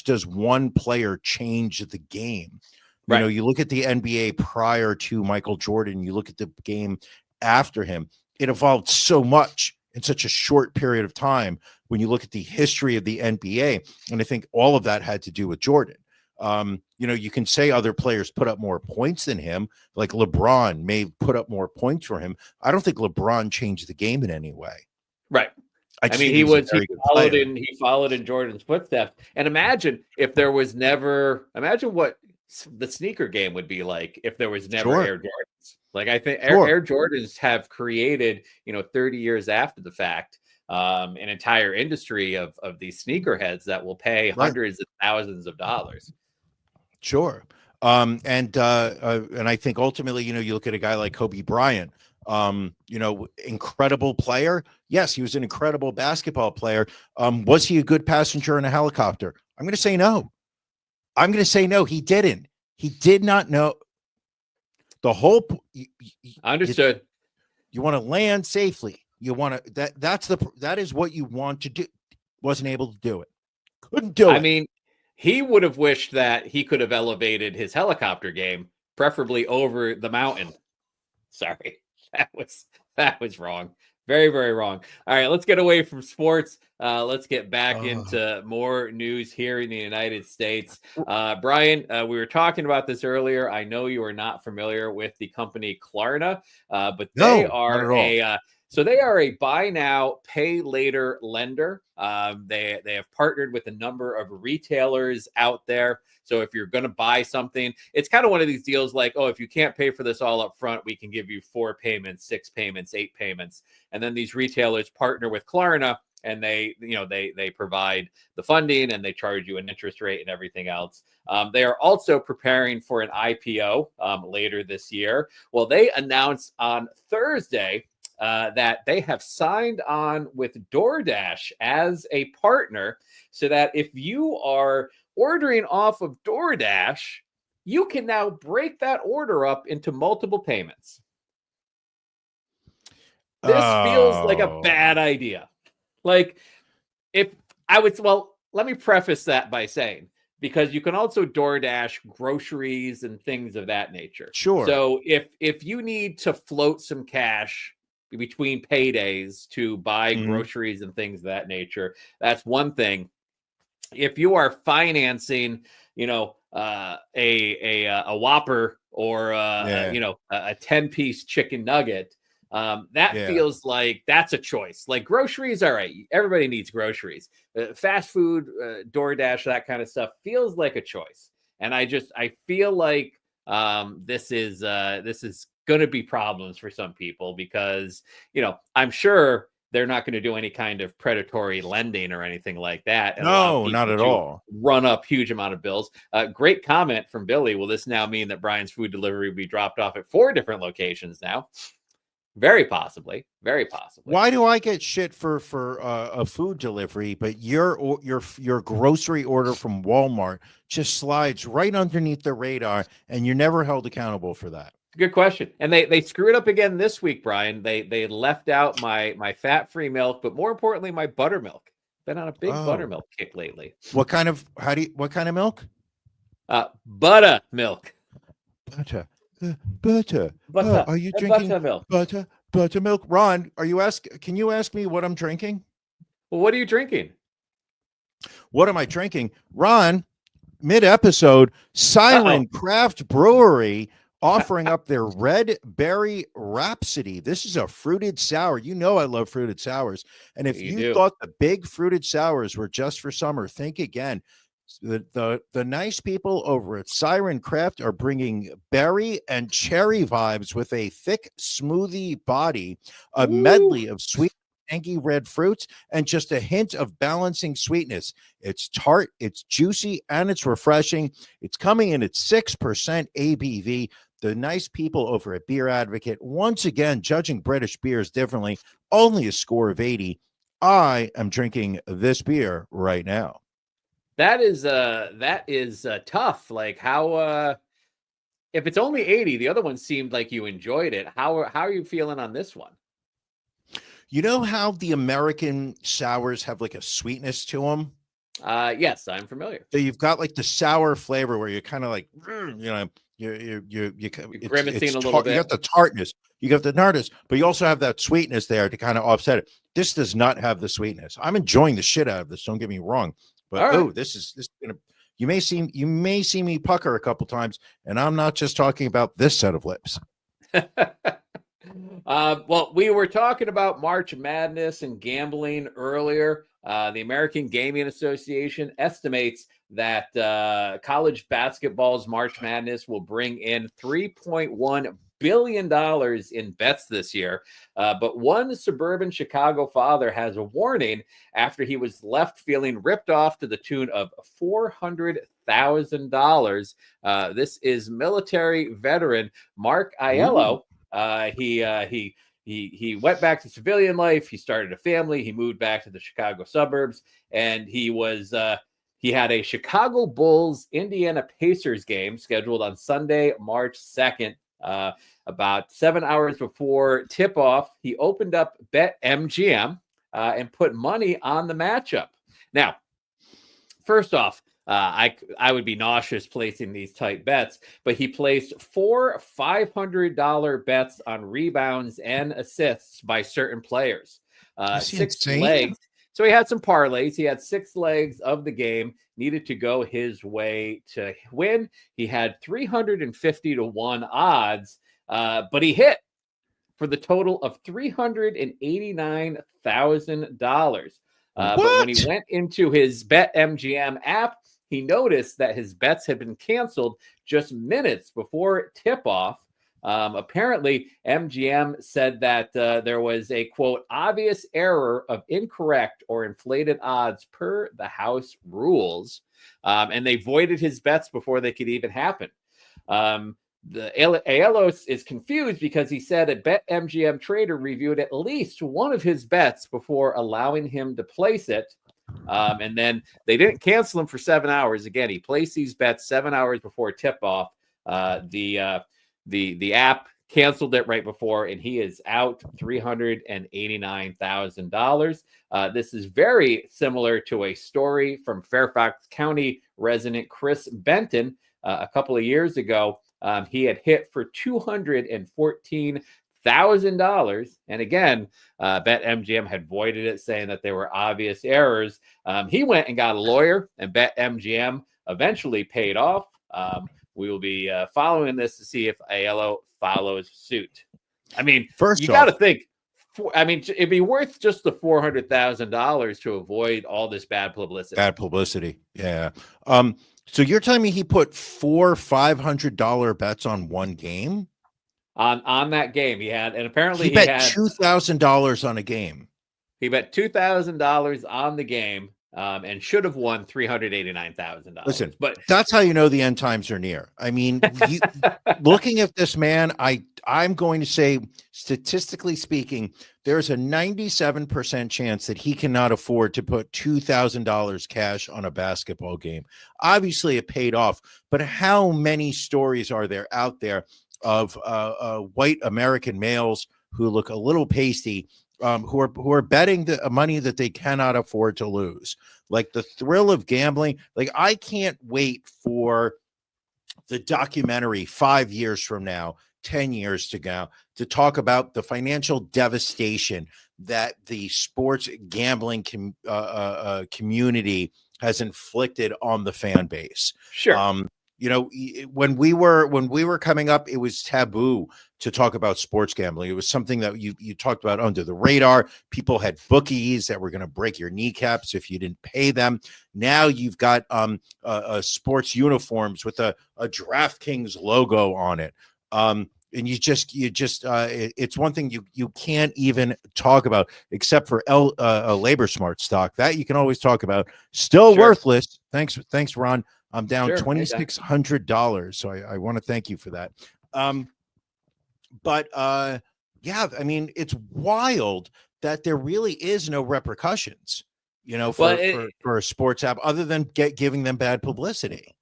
does one player change the game? You look at the NBA prior to Michael Jordan, you look at the game after him, it evolved so much in such a short period of time when you look at the history of the NBA. And I think all of that had to do with Jordan. You can say other players put up more points than him, like LeBron may put up more points for him. I don't think LeBron changed the game in any way. Right. He followed in Jordan's footsteps. And imagine what the sneaker game would be like if there was never Air Jordans. Like, I think Air Jordans have created, 30 years after the fact, an entire industry of these sneakerheads that will pay hundreds of thousands of dollars. Sure. And I think ultimately, you look at a guy like Kobe Bryant, incredible player. Yes, he was an incredible basketball player. Was he a good passenger in a helicopter? I'm going to say no. He didn't. He did not know the whole. Understood. You want to land safely. You want to, that is what you want to do. Wasn't able to do it. Couldn't do it. I mean, he would have wished that he could have elevated his helicopter game, preferably over the mountain. Sorry, that was wrong. Very, very wrong. All right, let's get away from sports. Let's get back into more news here in the United States. Brian, we were talking about this earlier. I know you are not familiar with the company Klarna, but they are they are a buy now, pay later lender. They have partnered with a number of retailers out there. So if you're going to buy something, it's kind of one of these deals like, oh, if you can't pay for this all up front, we can give you 4 payments, 6 payments, 8 payments. And then these retailers partner with Klarna, and they provide the funding, and they charge you an interest rate and everything else. They are also preparing for an IPO later this year. Well, they announced on Thursday that they have signed on with DoorDash as a partner, so that if you are ordering off of DoorDash, you can now break that order up into multiple payments. This feels like a bad idea. Like, if I would, well, let me preface that by saying, because you can also DoorDash groceries and things of that nature. Sure. So if you need to float some cash between paydays to buy groceries and things of that nature, that's one thing. If you are financing, a Whopper or a 10-piece chicken nugget, feels like that's a choice. Like groceries, all right, everybody needs groceries. Fast food, DoorDash, that kind of stuff feels like a choice. And I feel like this is going to be problems for some people because, I'm sure they're not going to do any kind of predatory lending or anything like that. No, not at all. Run up huge amount of bills. Great comment from Billy. Will this now mean that Brian's food delivery will be dropped off at 4 different locations now? Very possibly. Very possibly. Why do I get shit for a food delivery, but your grocery order from Walmart just slides right underneath the radar, and you're never held accountable for that? Good question. And they screwed up again this week, Brian. They left out my fat-free milk, but more importantly, my buttermilk. Been on a big buttermilk kick lately. What kind of milk? Buttermilk. Butter. Butter. Are you drinking buttermilk? Buttermilk? Ron, can you ask me what I'm drinking? Well, what are you drinking? What am I drinking? Ron, mid-episode, Siren Craft Brewery offering up their Red Berry Rhapsody. This is a fruited sour. You know I love fruited sours. And if you thought the big fruited sours were just for summer, think again. The nice people over at Siren Craft are bringing berry and cherry vibes with a thick smoothie body, a medley of sweet, tangy red fruits, and just a hint of balancing sweetness. It's tart, it's juicy, and it's refreshing. It's coming in at 6% ABV. The nice people over at Beer Advocate, once again, judging British beers differently, only a score of 80. I am drinking this beer right now. That is tough. Like how if it's only 80, the other one seemed like you enjoyed it. How are you feeling on this one? You know how the American sours have like a sweetness to them? Yes, I'm familiar. So you've got like the sour flavor where you're kind of like, you're grimacing a little bit. You got the tartness, but you also have that sweetness there to kind of offset it. This does not have the sweetness. I'm enjoying the shit out of this. Don't get me wrong, but this is gonna. You may see me pucker a couple times, and I'm not just talking about this set of lips. Well, we were talking about March Madness and gambling earlier. The American Gaming Association estimates that college basketball's March Madness will bring in $3.1 billion in bets this year. But one suburban Chicago father has a warning after he was left feeling ripped off to the tune of $400,000. This is military veteran Mark Aiello. He went back to civilian life. He started a family. He moved back to the Chicago suburbs, and he had a Chicago Bulls Indiana Pacers game scheduled on Sunday, March 2nd. About 7 hours before tip-off, he opened up BetMGM and put money on the matchup. Now, first off, I would be nauseous placing these type bets, but he placed 4 $500 bets on rebounds and assists by certain players. Is he 6 insane? legs. So he had some parlays. He had 6 legs of the game, needed to go his way to win. He had 350 to 1 odds, but he hit for the total of $389,000. But when he went into his BetMGM app, he noticed that his bets had been canceled just minutes before tip-off. Apparently, MGM said that there was a, quote, obvious error of incorrect or inflated odds per the house rules, and they voided his bets before they could even happen. The Aelos is confused because he said a BetMGM trader reviewed at least one of his bets before allowing him to place it. And then they didn't cancel him for 7 hours. Again, he placed these bets 7 hours before tip-off. The app canceled it right before, and he is out $389,000. This is very similar to a story from Fairfax County resident Chris Benton a couple of years ago. He had hit for $214,000. And again, BetMGM had voided it, saying that there were obvious errors. He went and got a lawyer, and BetMGM eventually paid off. We will be following this to see if Aiello follows suit. I mean, you got to think, it'd be worth just the $400,000 to avoid all this bad publicity. Bad publicity. Yeah. So you're telling me he put 4 $500 bets on one game? On that game he had, and apparently he bet $2,000 on a game. He bet $2,000 on the game, and should have won $389,000. Listen, but that's how you know the end times are near. I mean, looking at this man, I'm going to say, statistically speaking, there's a 97% chance that he cannot afford to put $2,000 cash on a basketball game. Obviously, it paid off, but how many stories are there out there of white American males who look a little pasty, who are betting the money that they cannot afford to lose? Like the thrill of gambling. Like, I can't wait for the documentary 5 years from now, 10 years to go, to talk about the financial devastation that the sports gambling community has inflicted on the fan base. Sure. You know, when we were coming up, it was taboo to talk about sports gambling. It was something that you talked about under the radar. People had bookies that were going to break your kneecaps if you didn't pay them. Now you've got sports uniforms with a DraftKings logo on it. And it's one thing you can't even talk about, except for Labor Smart stock that you can always talk about. Still worthless. Thanks, Ron. I'm down $2,600. So I want to thank you for that. Yeah, I mean, it's wild that there really is no repercussions, you know, for a sports app other than giving them bad publicity.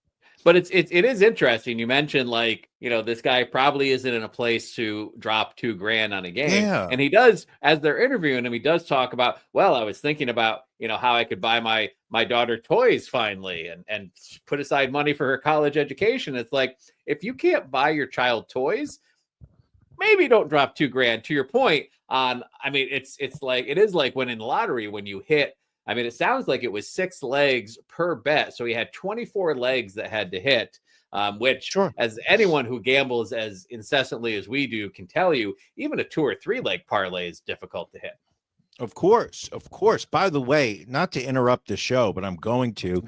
But it is interesting. You mentioned, like, you know, this guy probably isn't in a place to drop $2,000 on a game. Yeah. And he does, as they're interviewing him, he does talk about, well, I was thinking about, you know, how I could buy my daughter toys finally and put aside money for her college education. It's like, if you can't buy your child toys, maybe don't drop $2,000. To your point on, I mean, it is like when in lottery, when you hit, I mean, it sounds like it was 6 legs per bet. So he had 24 legs that had to hit, which, as anyone who gambles as incessantly as we do can tell you, even a 2 or 3 leg parlay is difficult to hit. Of course. By the way, not to interrupt the show, but I'm going to.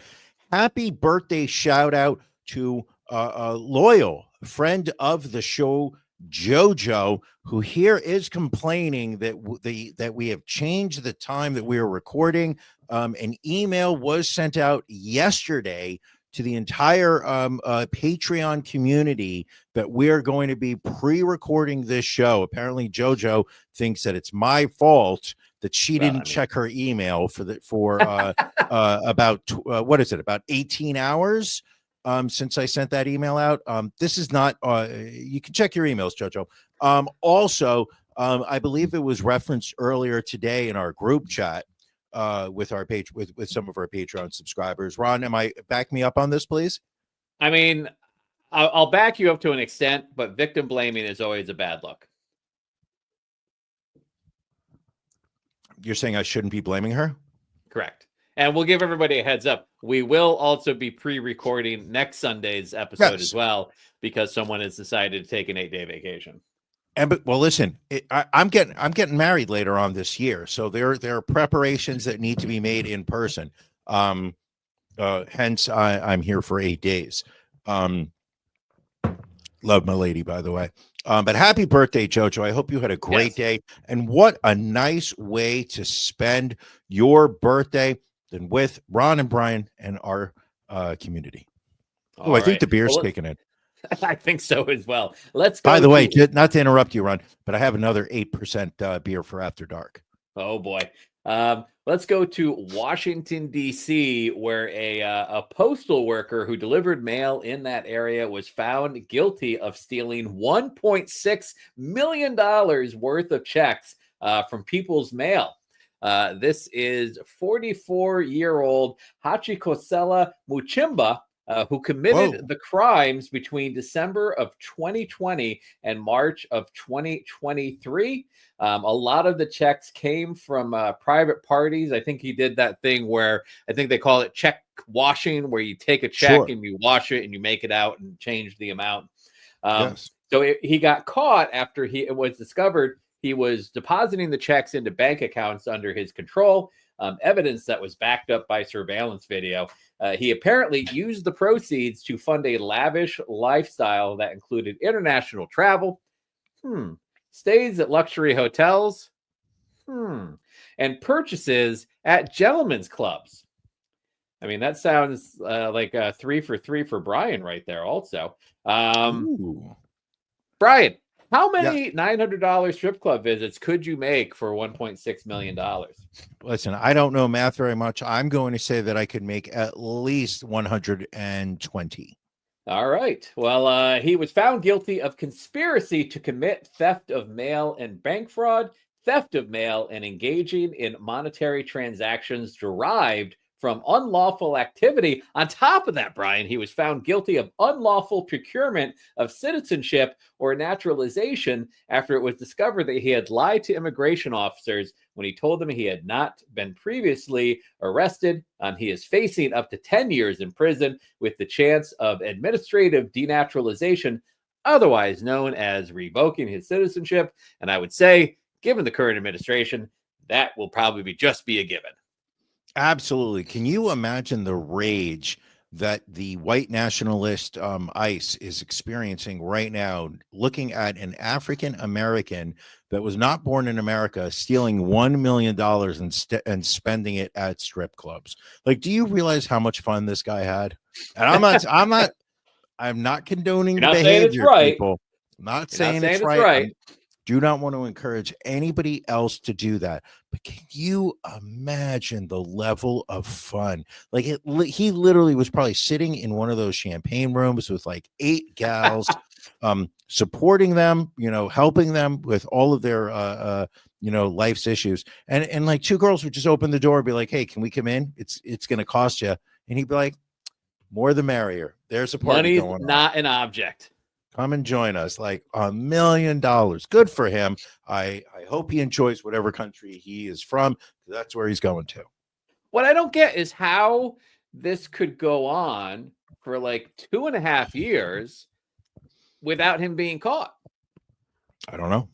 Happy birthday shout out to a loyal friend of the show, Jojo, who here is complaining that we have changed the time that we are recording. An email was sent out yesterday to the entire Patreon community that we are going to be pre-recording this show. Apparently, Jojo thinks that it's my fault that she didn't check her email for about what is it, about 18 hours since I sent that email out. This is not you can check your emails, Jojo. Also, I believe it was referenced earlier today in our group chat with our page with some of our Patreon subscribers. Ron, back me up on this, please? I mean, I'll back you up to an extent, but victim blaming is always a bad look. You're saying I shouldn't be blaming her? Correct. And we'll give everybody a heads up. We will also be pre-recording next Sunday's episode as well, because someone has decided to take an 8-day vacation. Well, listen, I'm getting married later on this year, so there are preparations that need to be made in person. Hence, I'm here for 8 days. Love my lady, by the way. But happy birthday, Jojo. I hope you had a great day. And what a nice way to spend your birthday than with Ron and Brian and our community. I think the beer's kicking in. I think so as well. Let's go. By the way, not to interrupt you, Ron, but I have another 8% beer for after dark. Oh, boy. Let's go to Washington, D.C., where a postal worker who delivered mail in that area was found guilty of stealing $1.6 million worth of checks from people's mail. This is 44-year-old Hachikosela Muchimba, who committed the crimes between December of 2020 and March of 2023. A lot of the checks came from private parties. I think he did that thing where I think they call it check washing, where you take a check and you wash it and you make it out and change the amount. So he got caught after it was discovered he was depositing the checks into bank accounts under his control. Evidence that was backed up by surveillance video. He apparently used the proceeds to fund a lavish lifestyle that included international travel, stays at luxury hotels, and purchases at gentlemen's clubs. I mean, that sounds like a 3 for 3 for Brian right there also. Brian, how many $900 strip club visits could you make for $1.6 million? Listen, I don't know math very much. I'm going to say that I could make at least 120. All right. Well, he was found guilty of conspiracy to commit theft of mail and bank fraud, theft of mail, and engaging in monetary transactions derived from unlawful activity. On top of that, Brian, he was found guilty of unlawful procurement of citizenship or naturalization after it was discovered that he had lied to immigration officers when he told them he had not been previously arrested. He is facing up to 10 years in prison with the chance of administrative denaturalization, otherwise known as revoking his citizenship. And I would say, given the current administration, that will probably just be a given. Absolutely. Can you imagine the rage that the white nationalist ICE is experiencing right now, looking at an African American that was not born in America stealing $1 million and spending it at strip clubs? Like, do you realize how much fun this guy had? And I'm not condoning the behavior, people. I'm not saying it's right. Do not want to encourage anybody else to do that. But can you imagine the level of fun? Like he literally was probably sitting in one of those champagne rooms with like 8 gals, supporting them, helping them with all of their, life's issues. And like 2 girls would just open the door and be like, "Hey, can we come in? It's going to cost you." And he'd be like, "More the merrier. There's a party going on. Money's not an object. Come and join us." Like $1 million. Good for him. I hope he enjoys whatever country he is from. That's where he's going to. What I don't get is how this could go on for like 2.5 years without him being caught. I don't know.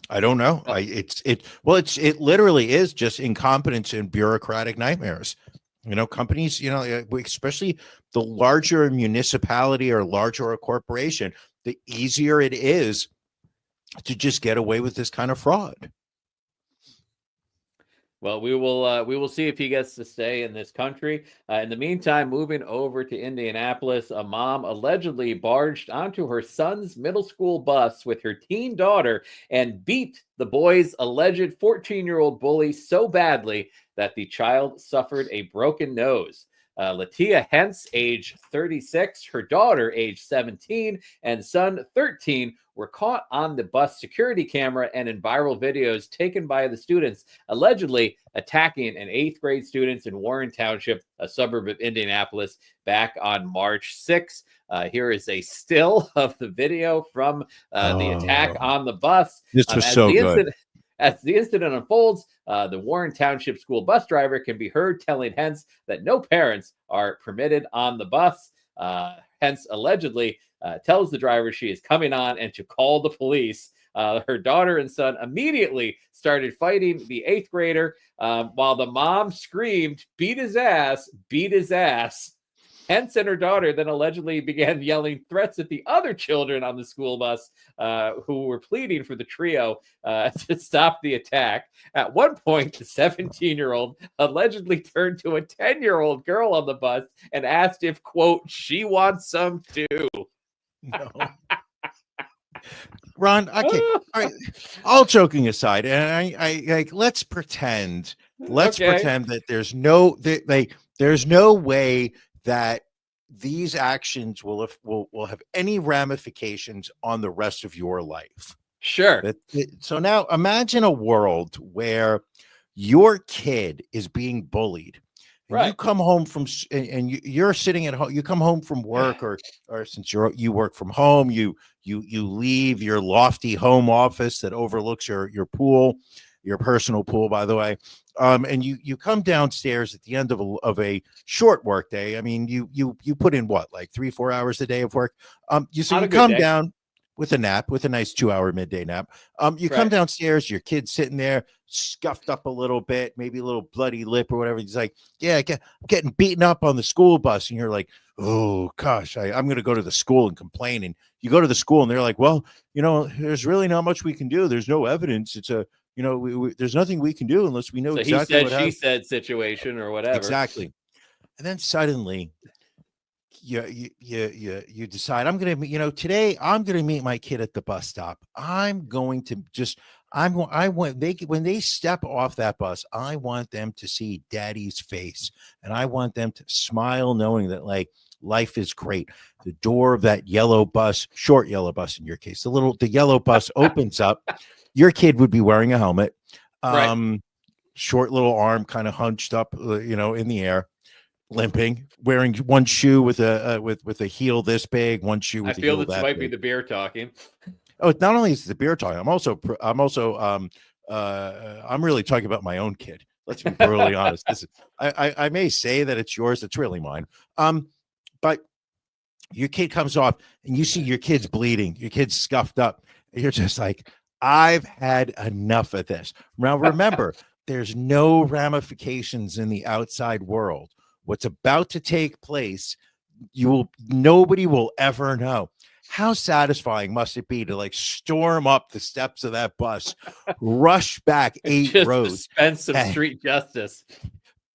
It literally is just incompetence and bureaucratic nightmares. Companies, especially the larger a municipality or larger a corporation, the easier it is to just get away with this kind of fraud. Well, we will see if he gets to stay in this country. In the meantime, moving over to Indianapolis, a mom allegedly barged onto her son's middle school bus with her teen daughter and beat the boy's alleged 14-year-old bully so badly that the child suffered a broken nose. Latia Hentz, age 36, her daughter, age 17, and son, 13, were caught on the bus security camera and in viral videos taken by the students, allegedly attacking an 8th grade student in Warren Township, a suburb of Indianapolis, back on March 6th. Here is a still of the video from the attack on the bus. This was so good. As the incident unfolds, the Warren Township school bus driver can be heard telling Hentz that no parents are permitted on the bus. Hentz allegedly tells the driver she is coming on and to call the police. Her daughter and son immediately started fighting the 8th grader while the mom screamed, "Beat his ass, beat his ass." Hentz and her daughter then allegedly began yelling threats at the other children on the school bus who were pleading for the trio to stop the attack. At one point, the 17-year-old allegedly turned to a 10-year-old girl on the bus and asked if, quote, she wants some too. No. Ron, okay. All right. All joking aside, and I like let's pretend that there's no way that these actions will have any ramifications on the rest of your life. Sure. So now imagine a world where your kid is being bullied. And right. You come home from and you're sitting at home. You come home from work, or since you work from home, you leave your lofty home office that overlooks your pool, your personal pool, by the way. And you come downstairs at the end of a short work day. I mean, you put in what, like 3-4 hours a day of work. You come down with a nap, with a nice 2-hour midday nap. You come downstairs, your kid's sitting there, scuffed up a little bit, maybe a little bloody lip or whatever. He's like, "Yeah, I'm getting beaten up on the school bus," and you're like, "Oh gosh, I'm going to go to the school and complain." And you go to the school, and they're like, "Well, there's really not much we can do. There's no evidence. It's a there's nothing we can do unless we know exactly what happened." She said situation or whatever. Exactly. And then suddenly you decide, I'm going to, today I'm going to meet my kid at the bus stop. I'm going to when they step off that bus, I want them to see daddy's face, and I want them to smile knowing that like life is great. The door of that yellow bus, short yellow bus in your case, the yellow bus opens up. Your kid would be wearing a helmet, short little arm kind of hunched up, in the air, limping, wearing one shoe with a heel this big, one shoe with a heel that big. I feel this might be the beer talking. Oh, not only is it the beer talking, I'm really talking about my own kid. Let's be brutally honest. I may say that it's yours, it's really mine. But your kid comes off and you see your kid's bleeding, your kid's scuffed up. And you're just like, I've had enough of this. Now, remember, there's no ramifications in the outside world. What's about to take place, nobody will ever know. How satisfying must it be to like storm up the steps of that bus, rush back 8 rows, dispense some street justice,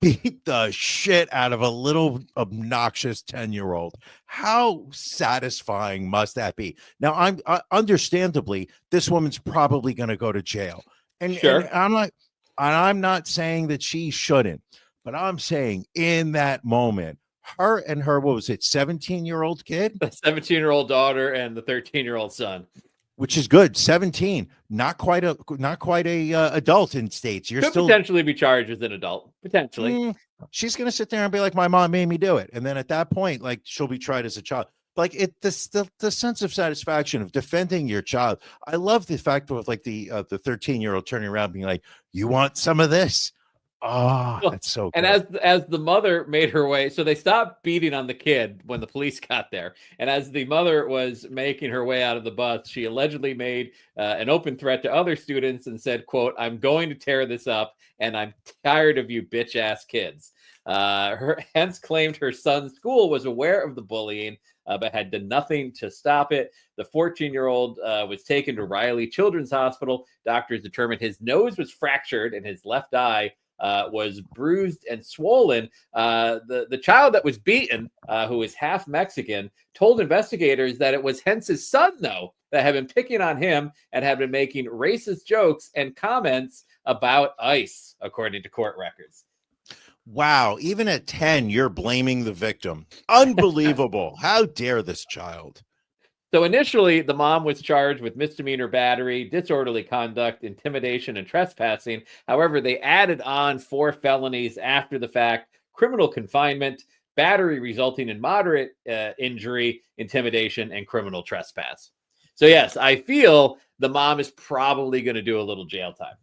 beat the shit out of a little obnoxious 10-year-old. How satisfying must that be? Now, I'm understandably, this woman's probably going to go to jail, and I'm not saying that she shouldn't, but I'm saying in that moment, her and her, what was it, 17-year-old kid? The 17-year-old daughter and the 13-year-old son. Which is good. 17, not quite a adult in states. You're Could still potentially be charged as an adult. Potentially. She's gonna sit there and be like, my mom made me do it. And then at that point, like, she'll be tried as a child. Like the sense of satisfaction of defending your child. I love the fact of like the 13-year-old turning around being like, "You want some of this?" Oh, that's so good. And as the mother made her way, so they stopped beating on the kid when the police got there. And as the mother was making her way out of the bus, she allegedly made an open threat to other students and said, quote, "I'm going to tear this up and I'm tired of you bitch ass kids." Her hence claimed her son's school was aware of the bullying, but had done nothing to stop it. The 14-year-old was taken to Riley Children's Hospital. Doctors determined his nose was fractured and his left eye was bruised and swollen. The child that was beaten, who is half Mexican, told investigators that it was Hence's son, though, that had been picking on him and had been making racist jokes and comments about ICE, according to court records. Wow. Even at 10, you're blaming the victim. Unbelievable. How dare this child? So initially, the mom was charged with misdemeanor battery, disorderly conduct, intimidation, and trespassing. However, they added on 4 felonies after the fact: criminal confinement, battery resulting in moderate injury, intimidation, and criminal trespass. So yes, I feel the mom is probably going to do a little jail time.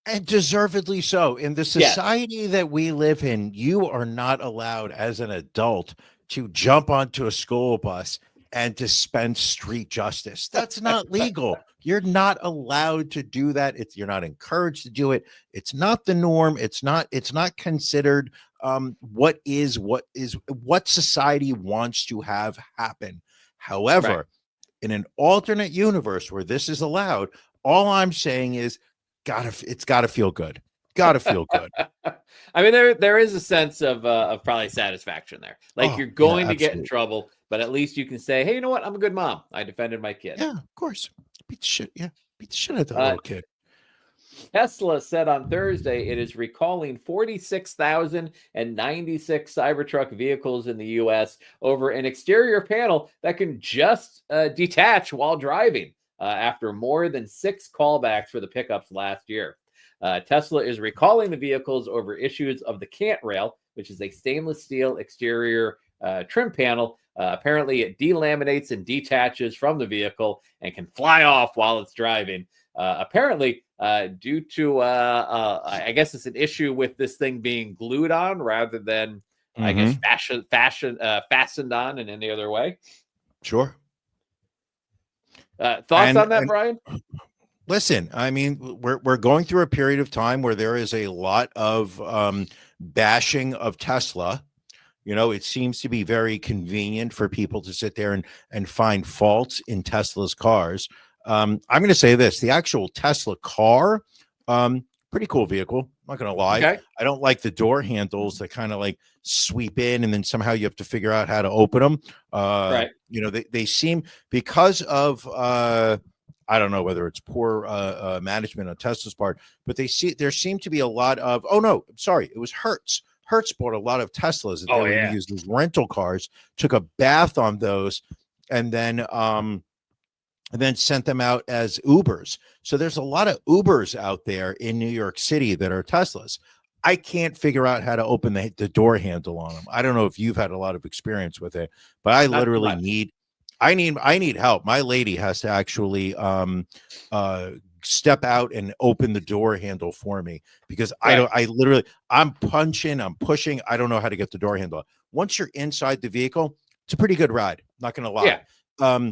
And deservedly so. In the society that we live in, you are not allowed as an adult to jump onto a school bus and dispense street justice. That's not legal. You're not allowed to do that. You're not encouraged to do it. It's not the norm. It's not considered what society wants to have happen. However, in an alternate universe where this is allowed, all I'm saying is it's gotta feel good. Gotta feel good. I mean, there is a sense of probably satisfaction there. Like, you're going to get in trouble, but at least you can say, hey, you know what? I'm a good mom. I defended my kid. Yeah, of course. Beat the shit. Yeah. Beat the shit out of that little kid. Tesla said on Thursday it is recalling 46,096 Cybertruck vehicles in the U.S. over an exterior panel that can just detach while driving after more than 6 callbacks for the pickups last year. Tesla is recalling the vehicles over issues of the cant rail, which is a stainless steel exterior trim panel. Apparently, it delaminates and detaches from the vehicle and can fly off while it's driving. Apparently, due to, I guess it's an issue with this thing being glued on rather than, I guess, fastened on in any other way. Sure. Thoughts on that, Brian? Listen, I mean, we're going through a period of time where there is a lot of bashing of Tesla. You know, it seems to be very convenient for people to sit there and find faults in Tesla's cars. I'm going to say this: the actual Tesla car, pretty cool vehicle. I'm not going to lie. Okay. I don't like the door handles that kind of like sweep in, and then somehow you have to figure out how to open them. Right. You know, they seem, because of I don't know whether it's poor management on Tesla's part, but there seemed to be a lot of, oh no, sorry, it was Hertz. Hertz bought a lot of Teslas that they were going to use as rental cars, took a bath on those, and then sent them out as Ubers. So there's a lot of Ubers out there in New York City that are Teslas. I can't figure out how to open the door handle on them. I don't know if you've had a lot of experience with it, but I literally need help. My lady has to actually step out and open the door handle for me, because I'm punching, I'm pushing. I don't know how to get the door handle. Once you're inside the vehicle, it's a pretty good ride. Not going to lie. Yeah.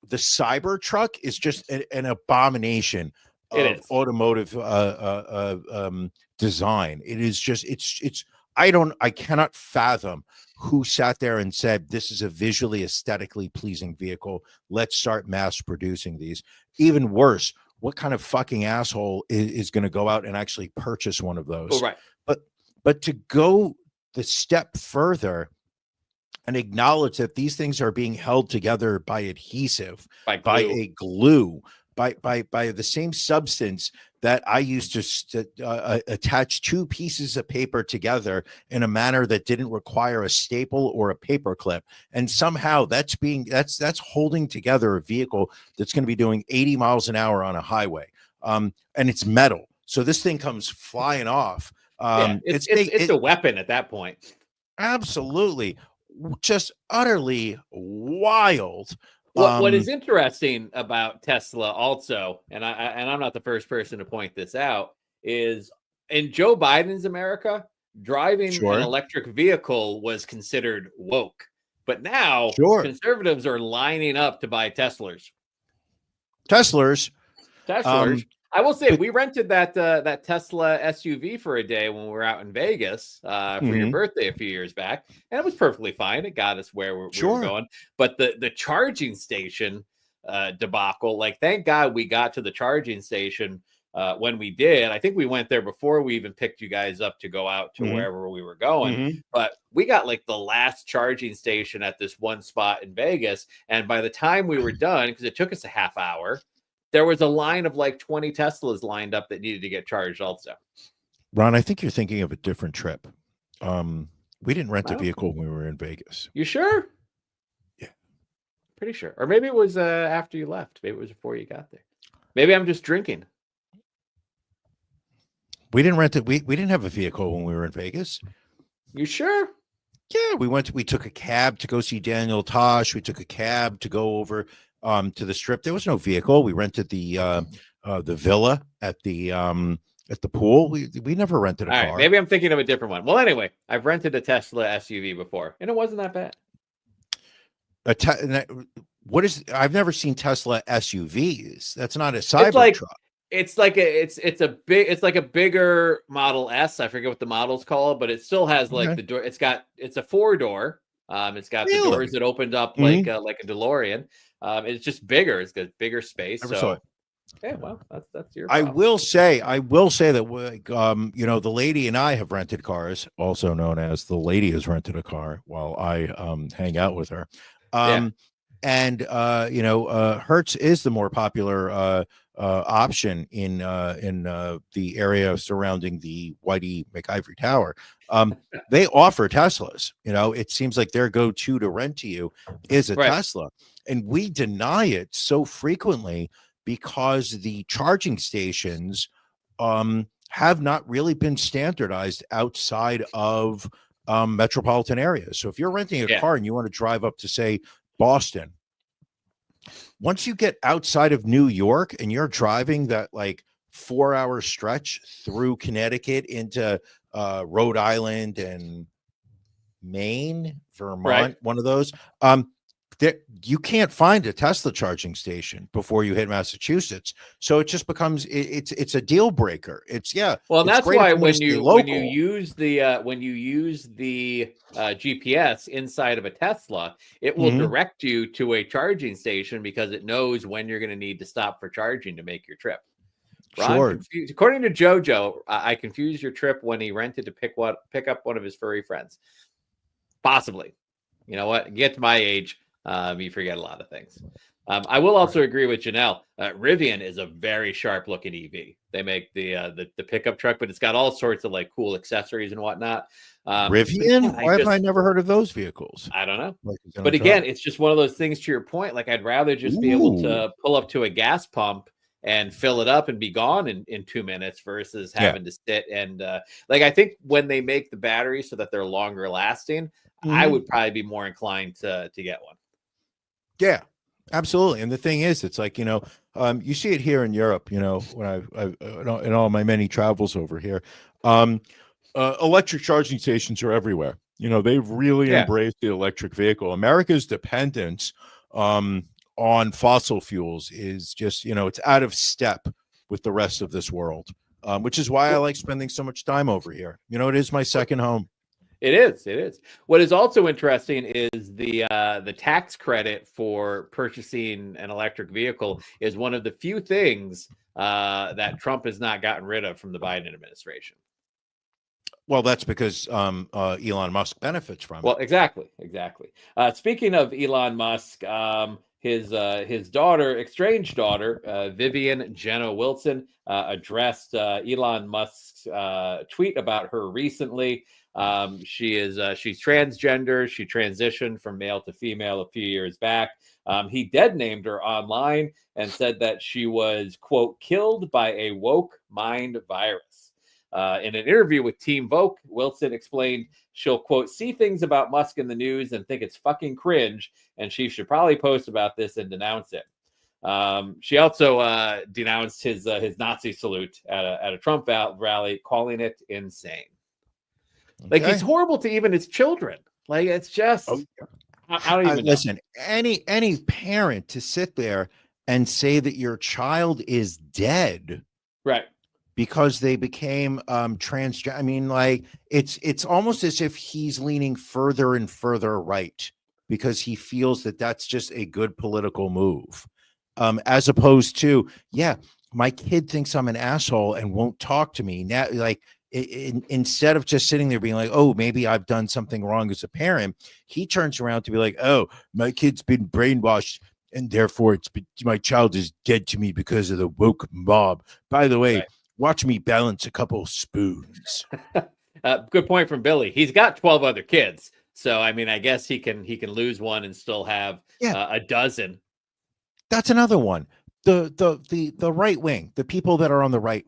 The Cybertruck is just an abomination of automotive design. It is just, I cannot fathom who sat there and said, this is a visually aesthetically pleasing vehicle. Let's start mass producing these. Even worse, what kind of fucking asshole is going to go out and actually purchase one of those? Oh, right. But to go the step further and acknowledge that these things are being held together by adhesive, by a glue, by the same substance that I used to attach 2 pieces of paper together in a manner that didn't require a staple or a paper clip. And somehow that's holding together a vehicle that's going to be doing 80 miles an hour on a highway. And it's metal. So this thing comes flying off. It's a weapon at that point. Absolutely. Just utterly wild. What is interesting about Tesla also, and I'm not the first person to point this out, is in Joe Biden's America, driving an electric vehicle was considered woke. But now conservatives are lining up to buy Teslas. I will say, we rented that Tesla SUV for a day when we were out in Vegas for your birthday a few years back, and it was perfectly fine. It got us where we were going. But the charging station debacle, like, thank God we got to the charging station when we did. I think we went there before we even picked you guys up to go out to wherever we were going. But we got like the last charging station at this one spot in Vegas, and by the time we were done, because it took us a half hour, there was a line of like 20 Teslas lined up that needed to get charged also. Ron, I think you're thinking of a different trip. We didn't rent a Wow. vehicle when we were in Vegas. You sure? Yeah. Pretty sure. Or maybe it was after you left. Maybe it was before you got there. Maybe I'm just drinking. We didn't rent it. We didn't have a vehicle when we were in Vegas. You sure? Yeah, we took a cab to go see Daniel Tosh. We took a cab to go over to the strip. There was no vehicle. We rented the villa at the pool. We never rented a All car. right, maybe I'm thinking of a different one. Well, anyway, I've rented a Tesla SUV before, and it wasn't that bad. I've never seen Tesla SUVs. That's not a It's like Cybertruck. it's like a bigger Model S. I forget what the model's called, but it still has like Okay. the door. It's a 4-door. It's got the Really? doors that opened up Mhm. like a DeLorean. It's just bigger. It's got bigger space. Never saw it. Yeah, well, that's your I problem. will say that the lady and I have rented cars, also known as the lady has rented a car while I hang out with her. And Hertz is the more popular option in the area surrounding the Whitey McIvory Tower. They offer Teslas. It seems like their go-to to rent to you is a Right. Tesla, and we deny it so frequently because the charging stations have not really been standardized outside of metropolitan areas. So if you're renting a car and you want to drive up to, say, Boston, once you get outside of New York and you're driving that like 4-hour stretch through Connecticut into Rhode Island and Maine, Vermont, one of those, you can't find a Tesla charging station before you hit Massachusetts. So it just becomes it's a deal breaker. Well, that's why when you use the GPS inside of a Tesla, it will direct you to a charging station because it knows when you're going to need to stop for charging to make your trip. Ron, according to JoJo, I confused your trip when he rented to pick up one of his furry friends. Possibly. You know what? Get to my age. You forget a lot of things. I will also agree with Janelle. Rivian is a very sharp looking EV. They make the pickup truck, but it's got all sorts of like cool accessories and whatnot. Rivian? Why have I never heard of those vehicles? I don't know. But again, it's just one of those things to your point. Like I'd rather just be able to pull up to a gas pump and fill it up and be gone in 2 minutes versus having to sit and I think when they make the batteries so that they're longer lasting, I would probably be more inclined to get one. Yeah, absolutely. And the thing is, it's like, you see it here in Europe, when I've in all my many travels over here, electric charging stations are everywhere. They've really embraced the electric vehicle. America's dependence on fossil fuels is just, it's out of step with the rest of this world, which is why I like spending so much time over here. It is my second home. It is. What is also interesting is the tax credit for purchasing an electric vehicle is one of the few things that Trump has not gotten rid of from the Biden administration. Well, that's because Elon Musk benefits from it. Well, exactly. Speaking of Elon Musk, his estranged daughter, Vivian Jenna Wilson, addressed Elon Musk's tweet about her recently. She's transgender. She transitioned from male to female a few years back. He dead named her online and said that she was, quote, killed by a woke mind virus. In an interview with Team Vogue, Wilson explained she'll, quote, see things about Musk in the news and think it's fucking cringe, and she should probably post about this and denounce it. She also denounced his Nazi salute at a Trump rally, calling it insane. Like, he's horrible to even his children. Like, it's just I don't even listen. Any parent to sit there and say that your child is dead, right, because they became transgender. I mean, like, it's almost as if he's leaning further and further right because he feels that that's just a good political move, as opposed to, my kid thinks I'm an asshole and won't talk to me now. Like, instead of just sitting there being like, oh, maybe I've done something wrong as a parent, he turns around to be like, oh, my kid's been brainwashed and therefore my child is dead to me because of the woke mob. By the way, watch me balance a couple spoons. Good point from Billy. He's got 12 other kids. So, I mean, I guess he can lose one and still have a dozen. That's another one. The right wing, the people that are on the right,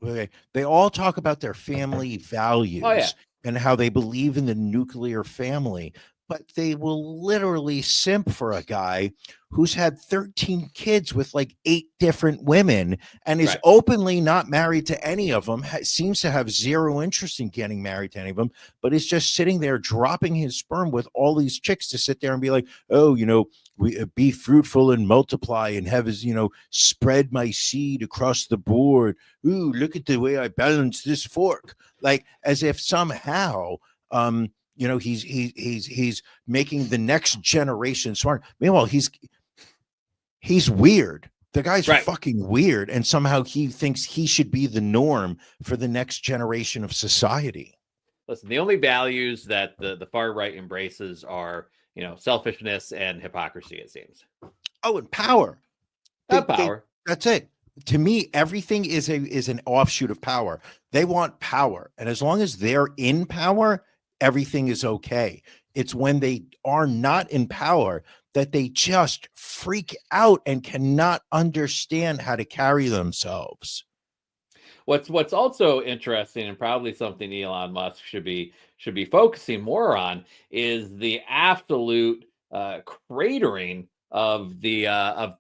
they all talk about their family values and how they believe in the nuclear family, but they will literally simp for a guy who's had 13 kids with like 8 different women and is openly not married to any of them, seems to have zero interest in getting married to any of them, but is just sitting there dropping his sperm with all these chicks to sit there and be like, oh, we be fruitful and multiply and have his, spread my seed across the board. Ooh, look at the way I balance this fork. Like as if somehow, he's making the next generation smart. Meanwhile, he's weird. The guy's fucking weird. And somehow he thinks he should be the norm for the next generation of society. Listen, the only values that the far right embraces are, selfishness and hypocrisy, it seems. Oh, and power. Power. That's it. To me, everything is an offshoot of power. They want power. And as long as they're in power, everything is okay. It's when they are not in power that they just freak out and cannot understand how to carry themselves. What's also interesting, and probably something Elon Musk should be focusing more on, is the absolute cratering of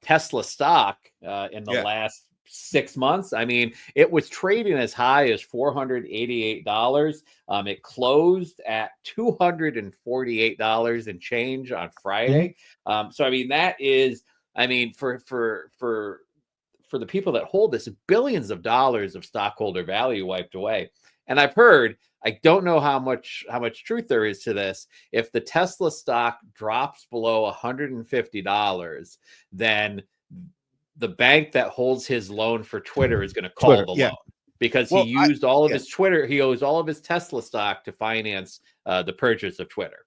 Tesla stock in the last 6 months. I mean, it was trading as high as $488. It closed at $248 and change on Friday. So I mean, that is, for the people that hold this, billions of dollars of stockholder value wiped away. And I've heard, I don't know how much truth there is to this, if the Tesla stock drops below $150, then the bank that holds his loan for Twitter is going to call the loan, because he used all of his Twitter. He owes all of his Tesla stock to finance the purchase of Twitter.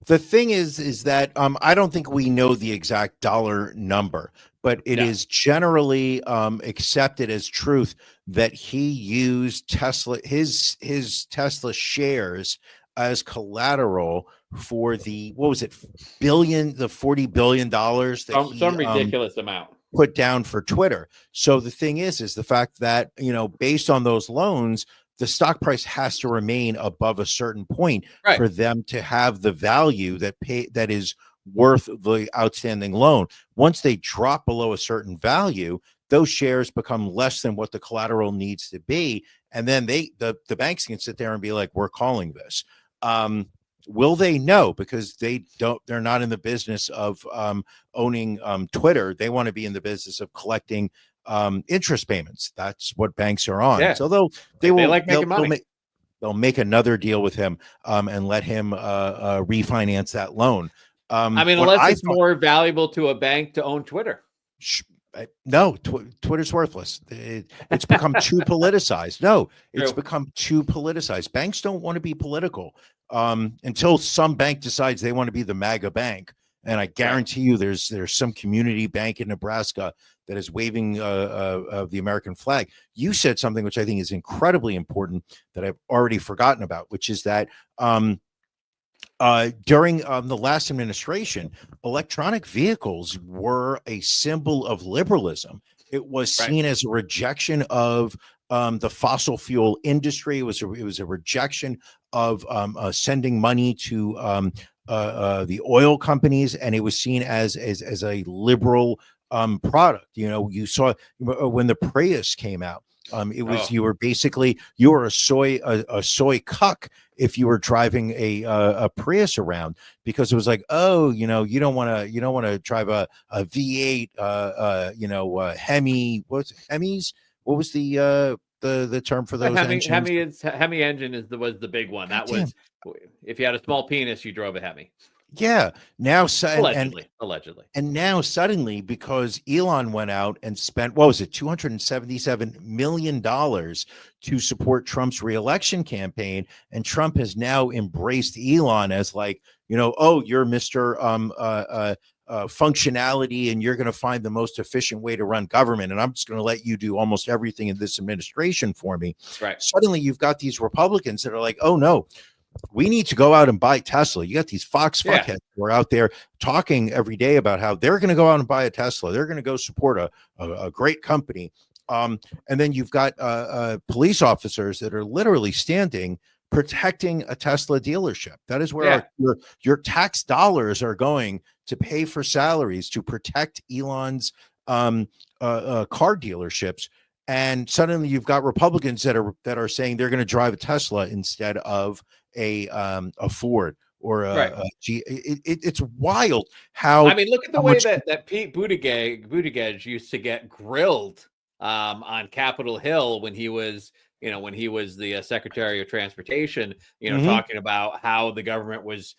The thing is that I don't think we know the exact dollar number, but it is generally accepted as truth that he used his Tesla shares as collateral for the $40 billion that some ridiculous amount put down for Twitter. So the thing is the fact that, based on those loans, the stock price has to remain above a certain point for them to have the value that is worth the outstanding loan. Once they drop below a certain value, those shares become less than what the collateral needs to be. And then the banks can sit there and be like, we're calling this. Will they? No, because they're not in the business of owning Twitter. They want to be in the business of collecting interest payments. That's what banks are on. So they'll make another deal with him and let him refinance that loan. Unless it's more valuable to a bank to own Twitter. No, Twitter's worthless. It's become too politicized. No, it's become too politicized. Banks don't want to be political until some bank decides they want to be the MAGA bank. And I guarantee you there's some community bank in Nebraska that is waving the American flag. You said something which I think is incredibly important that I've already forgotten about, which is that during the last administration, electronic vehicles were a symbol of liberalism. It was seen as a rejection of the fossil fuel industry. It was a rejection of sending money to the oil companies, and it was seen as a liberal product. You saw when the Prius came out. You were a soy cuck if you were driving a Prius around, because it was like, you don't want to drive a V8 Hemi. What's Hemis? What was the term for those engines? Hemi engine was the big one. That was if you had a small penis, you drove a Hemi. Yeah. Now, allegedly. And now suddenly, because Elon went out and spent, $277 million to support Trump's reelection campaign. And Trump has now embraced Elon as like, you're Mr. functionality, and you're going to find the most efficient way to run government, and I'm just going to let you do almost everything in this administration for me. Right. Suddenly you've got these Republicans that are like, oh no, we need to go out and buy Tesla. You got these Fox fuckheads who are out there talking every day about how they're going to go out and buy a Tesla. They're going to go support a great company. And then you've got police officers that are literally standing protecting a Tesla dealership. That is where your tax dollars are going to pay for salaries to protect Elon's car dealerships. And suddenly you've got Republicans that are saying they're going to drive a Tesla instead of a Ford or a G. It's wild how, I mean, look at the way that Pete Buttigieg used to get grilled on Capitol Hill when he was the Secretary of Transportation, talking about how the government was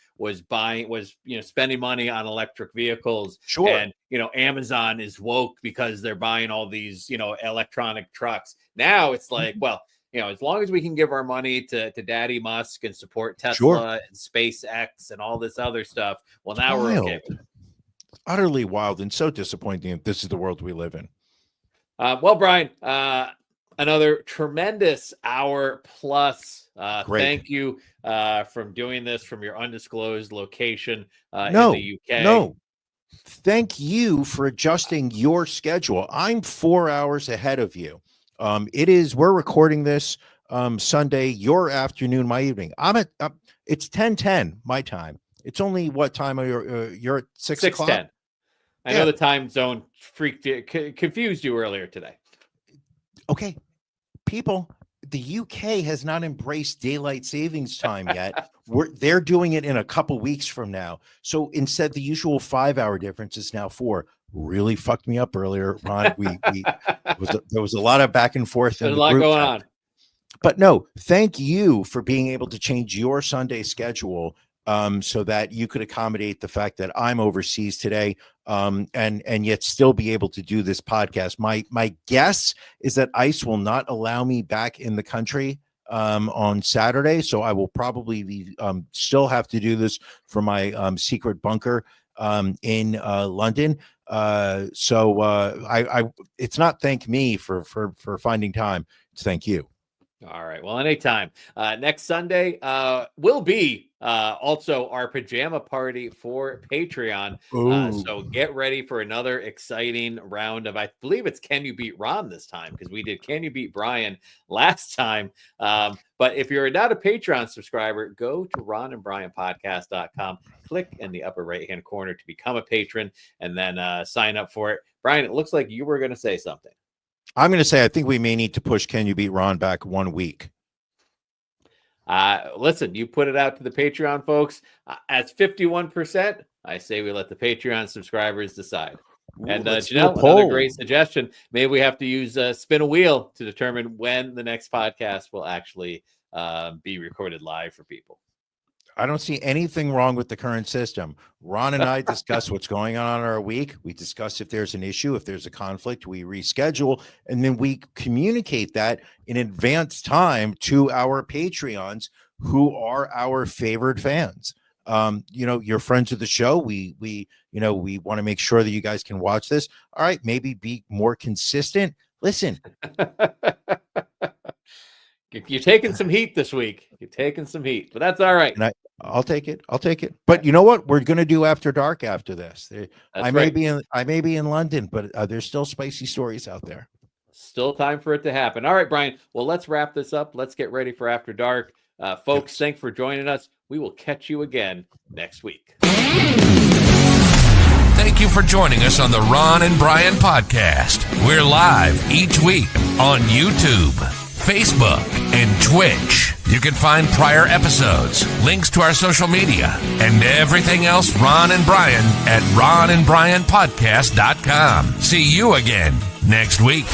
spending money on electric vehicles. Sure. And, Amazon is woke because they're buying all these, electronic trucks. Now it's like, well, as long as we can give our money to Daddy Musk and support Tesla and SpaceX and all this other stuff, well, now we're okay with it. Utterly wild and so disappointing if this is the world we live in. Well, Brian, another tremendous hour plus. Thank you from doing this from your undisclosed location in the UK. No, thank you for adjusting your schedule. I'm 4 hours ahead of you. We're recording this Sunday, your afternoon, my evening. It's 10:10 my time. It's only what time you're at 6 o'clock? 6:10. I know the time zone confused you earlier today. Okay, people, the UK has not embraced daylight savings time yet. They're doing it in a couple weeks from now. So instead, the usual 5 hour difference is now 4. Really fucked me up earlier, Ron. There was a lot of back and forth. There's a lot going on. But no, thank you for being able to change your Sunday schedule so that you could accommodate the fact that I'm overseas today, and yet still be able to do this podcast. My guess is that ICE will not allow me back in the country on Saturday, so I will probably still have to do this from my secret bunker in London. So it's not thank me for finding time. It's thank you. All right. Well, anytime. Next Sunday will be also our pajama party for Patreon. So get ready for another exciting round of, I believe it's Can You Beat Ron this time, because we did Can You Beat Brian last time. But if you're not a Patreon subscriber, go to ronandbrianpodcast.com, click in the upper right-hand corner to become a patron, and then sign up for it. Brian, it looks like you were going to say something. I'm going to say I think we may need to push Can You Beat Ron back 1 week. Listen, you put it out to the Patreon folks. At 51%, I say we let the Patreon subscribers decide. And Janelle, another great suggestion. Maybe we have to use spin a wheel to determine when the next podcast will actually be recorded live for people. I don't see anything wrong with the current system. Ron and I discuss what's going on in our week. We discuss if there's an issue, if there's a conflict, we reschedule, and then we communicate that in advance time to our Patreons who are our favorite fans. You're friends of the show. We want to make sure that you guys can watch this. All right, maybe be more consistent. Listen. You're taking some heat this week. You're taking some heat, but that's all right. And I'll take it. But you know what? We're going to do After Dark after this. I may be in London, but there's still spicy stories out there. Still time for it to happen. All right, Brian. Well, let's wrap this up. Let's get ready for After Dark. Folks, thanks for joining us. We will catch you again next week. Thank you for joining us on the Ron and Brian podcast. We're live each week on YouTube, Facebook, and Twitch. You can find prior episodes, links to our social media, and everything else Ron and Brian at ronandbrianpodcast.com. See you again next week.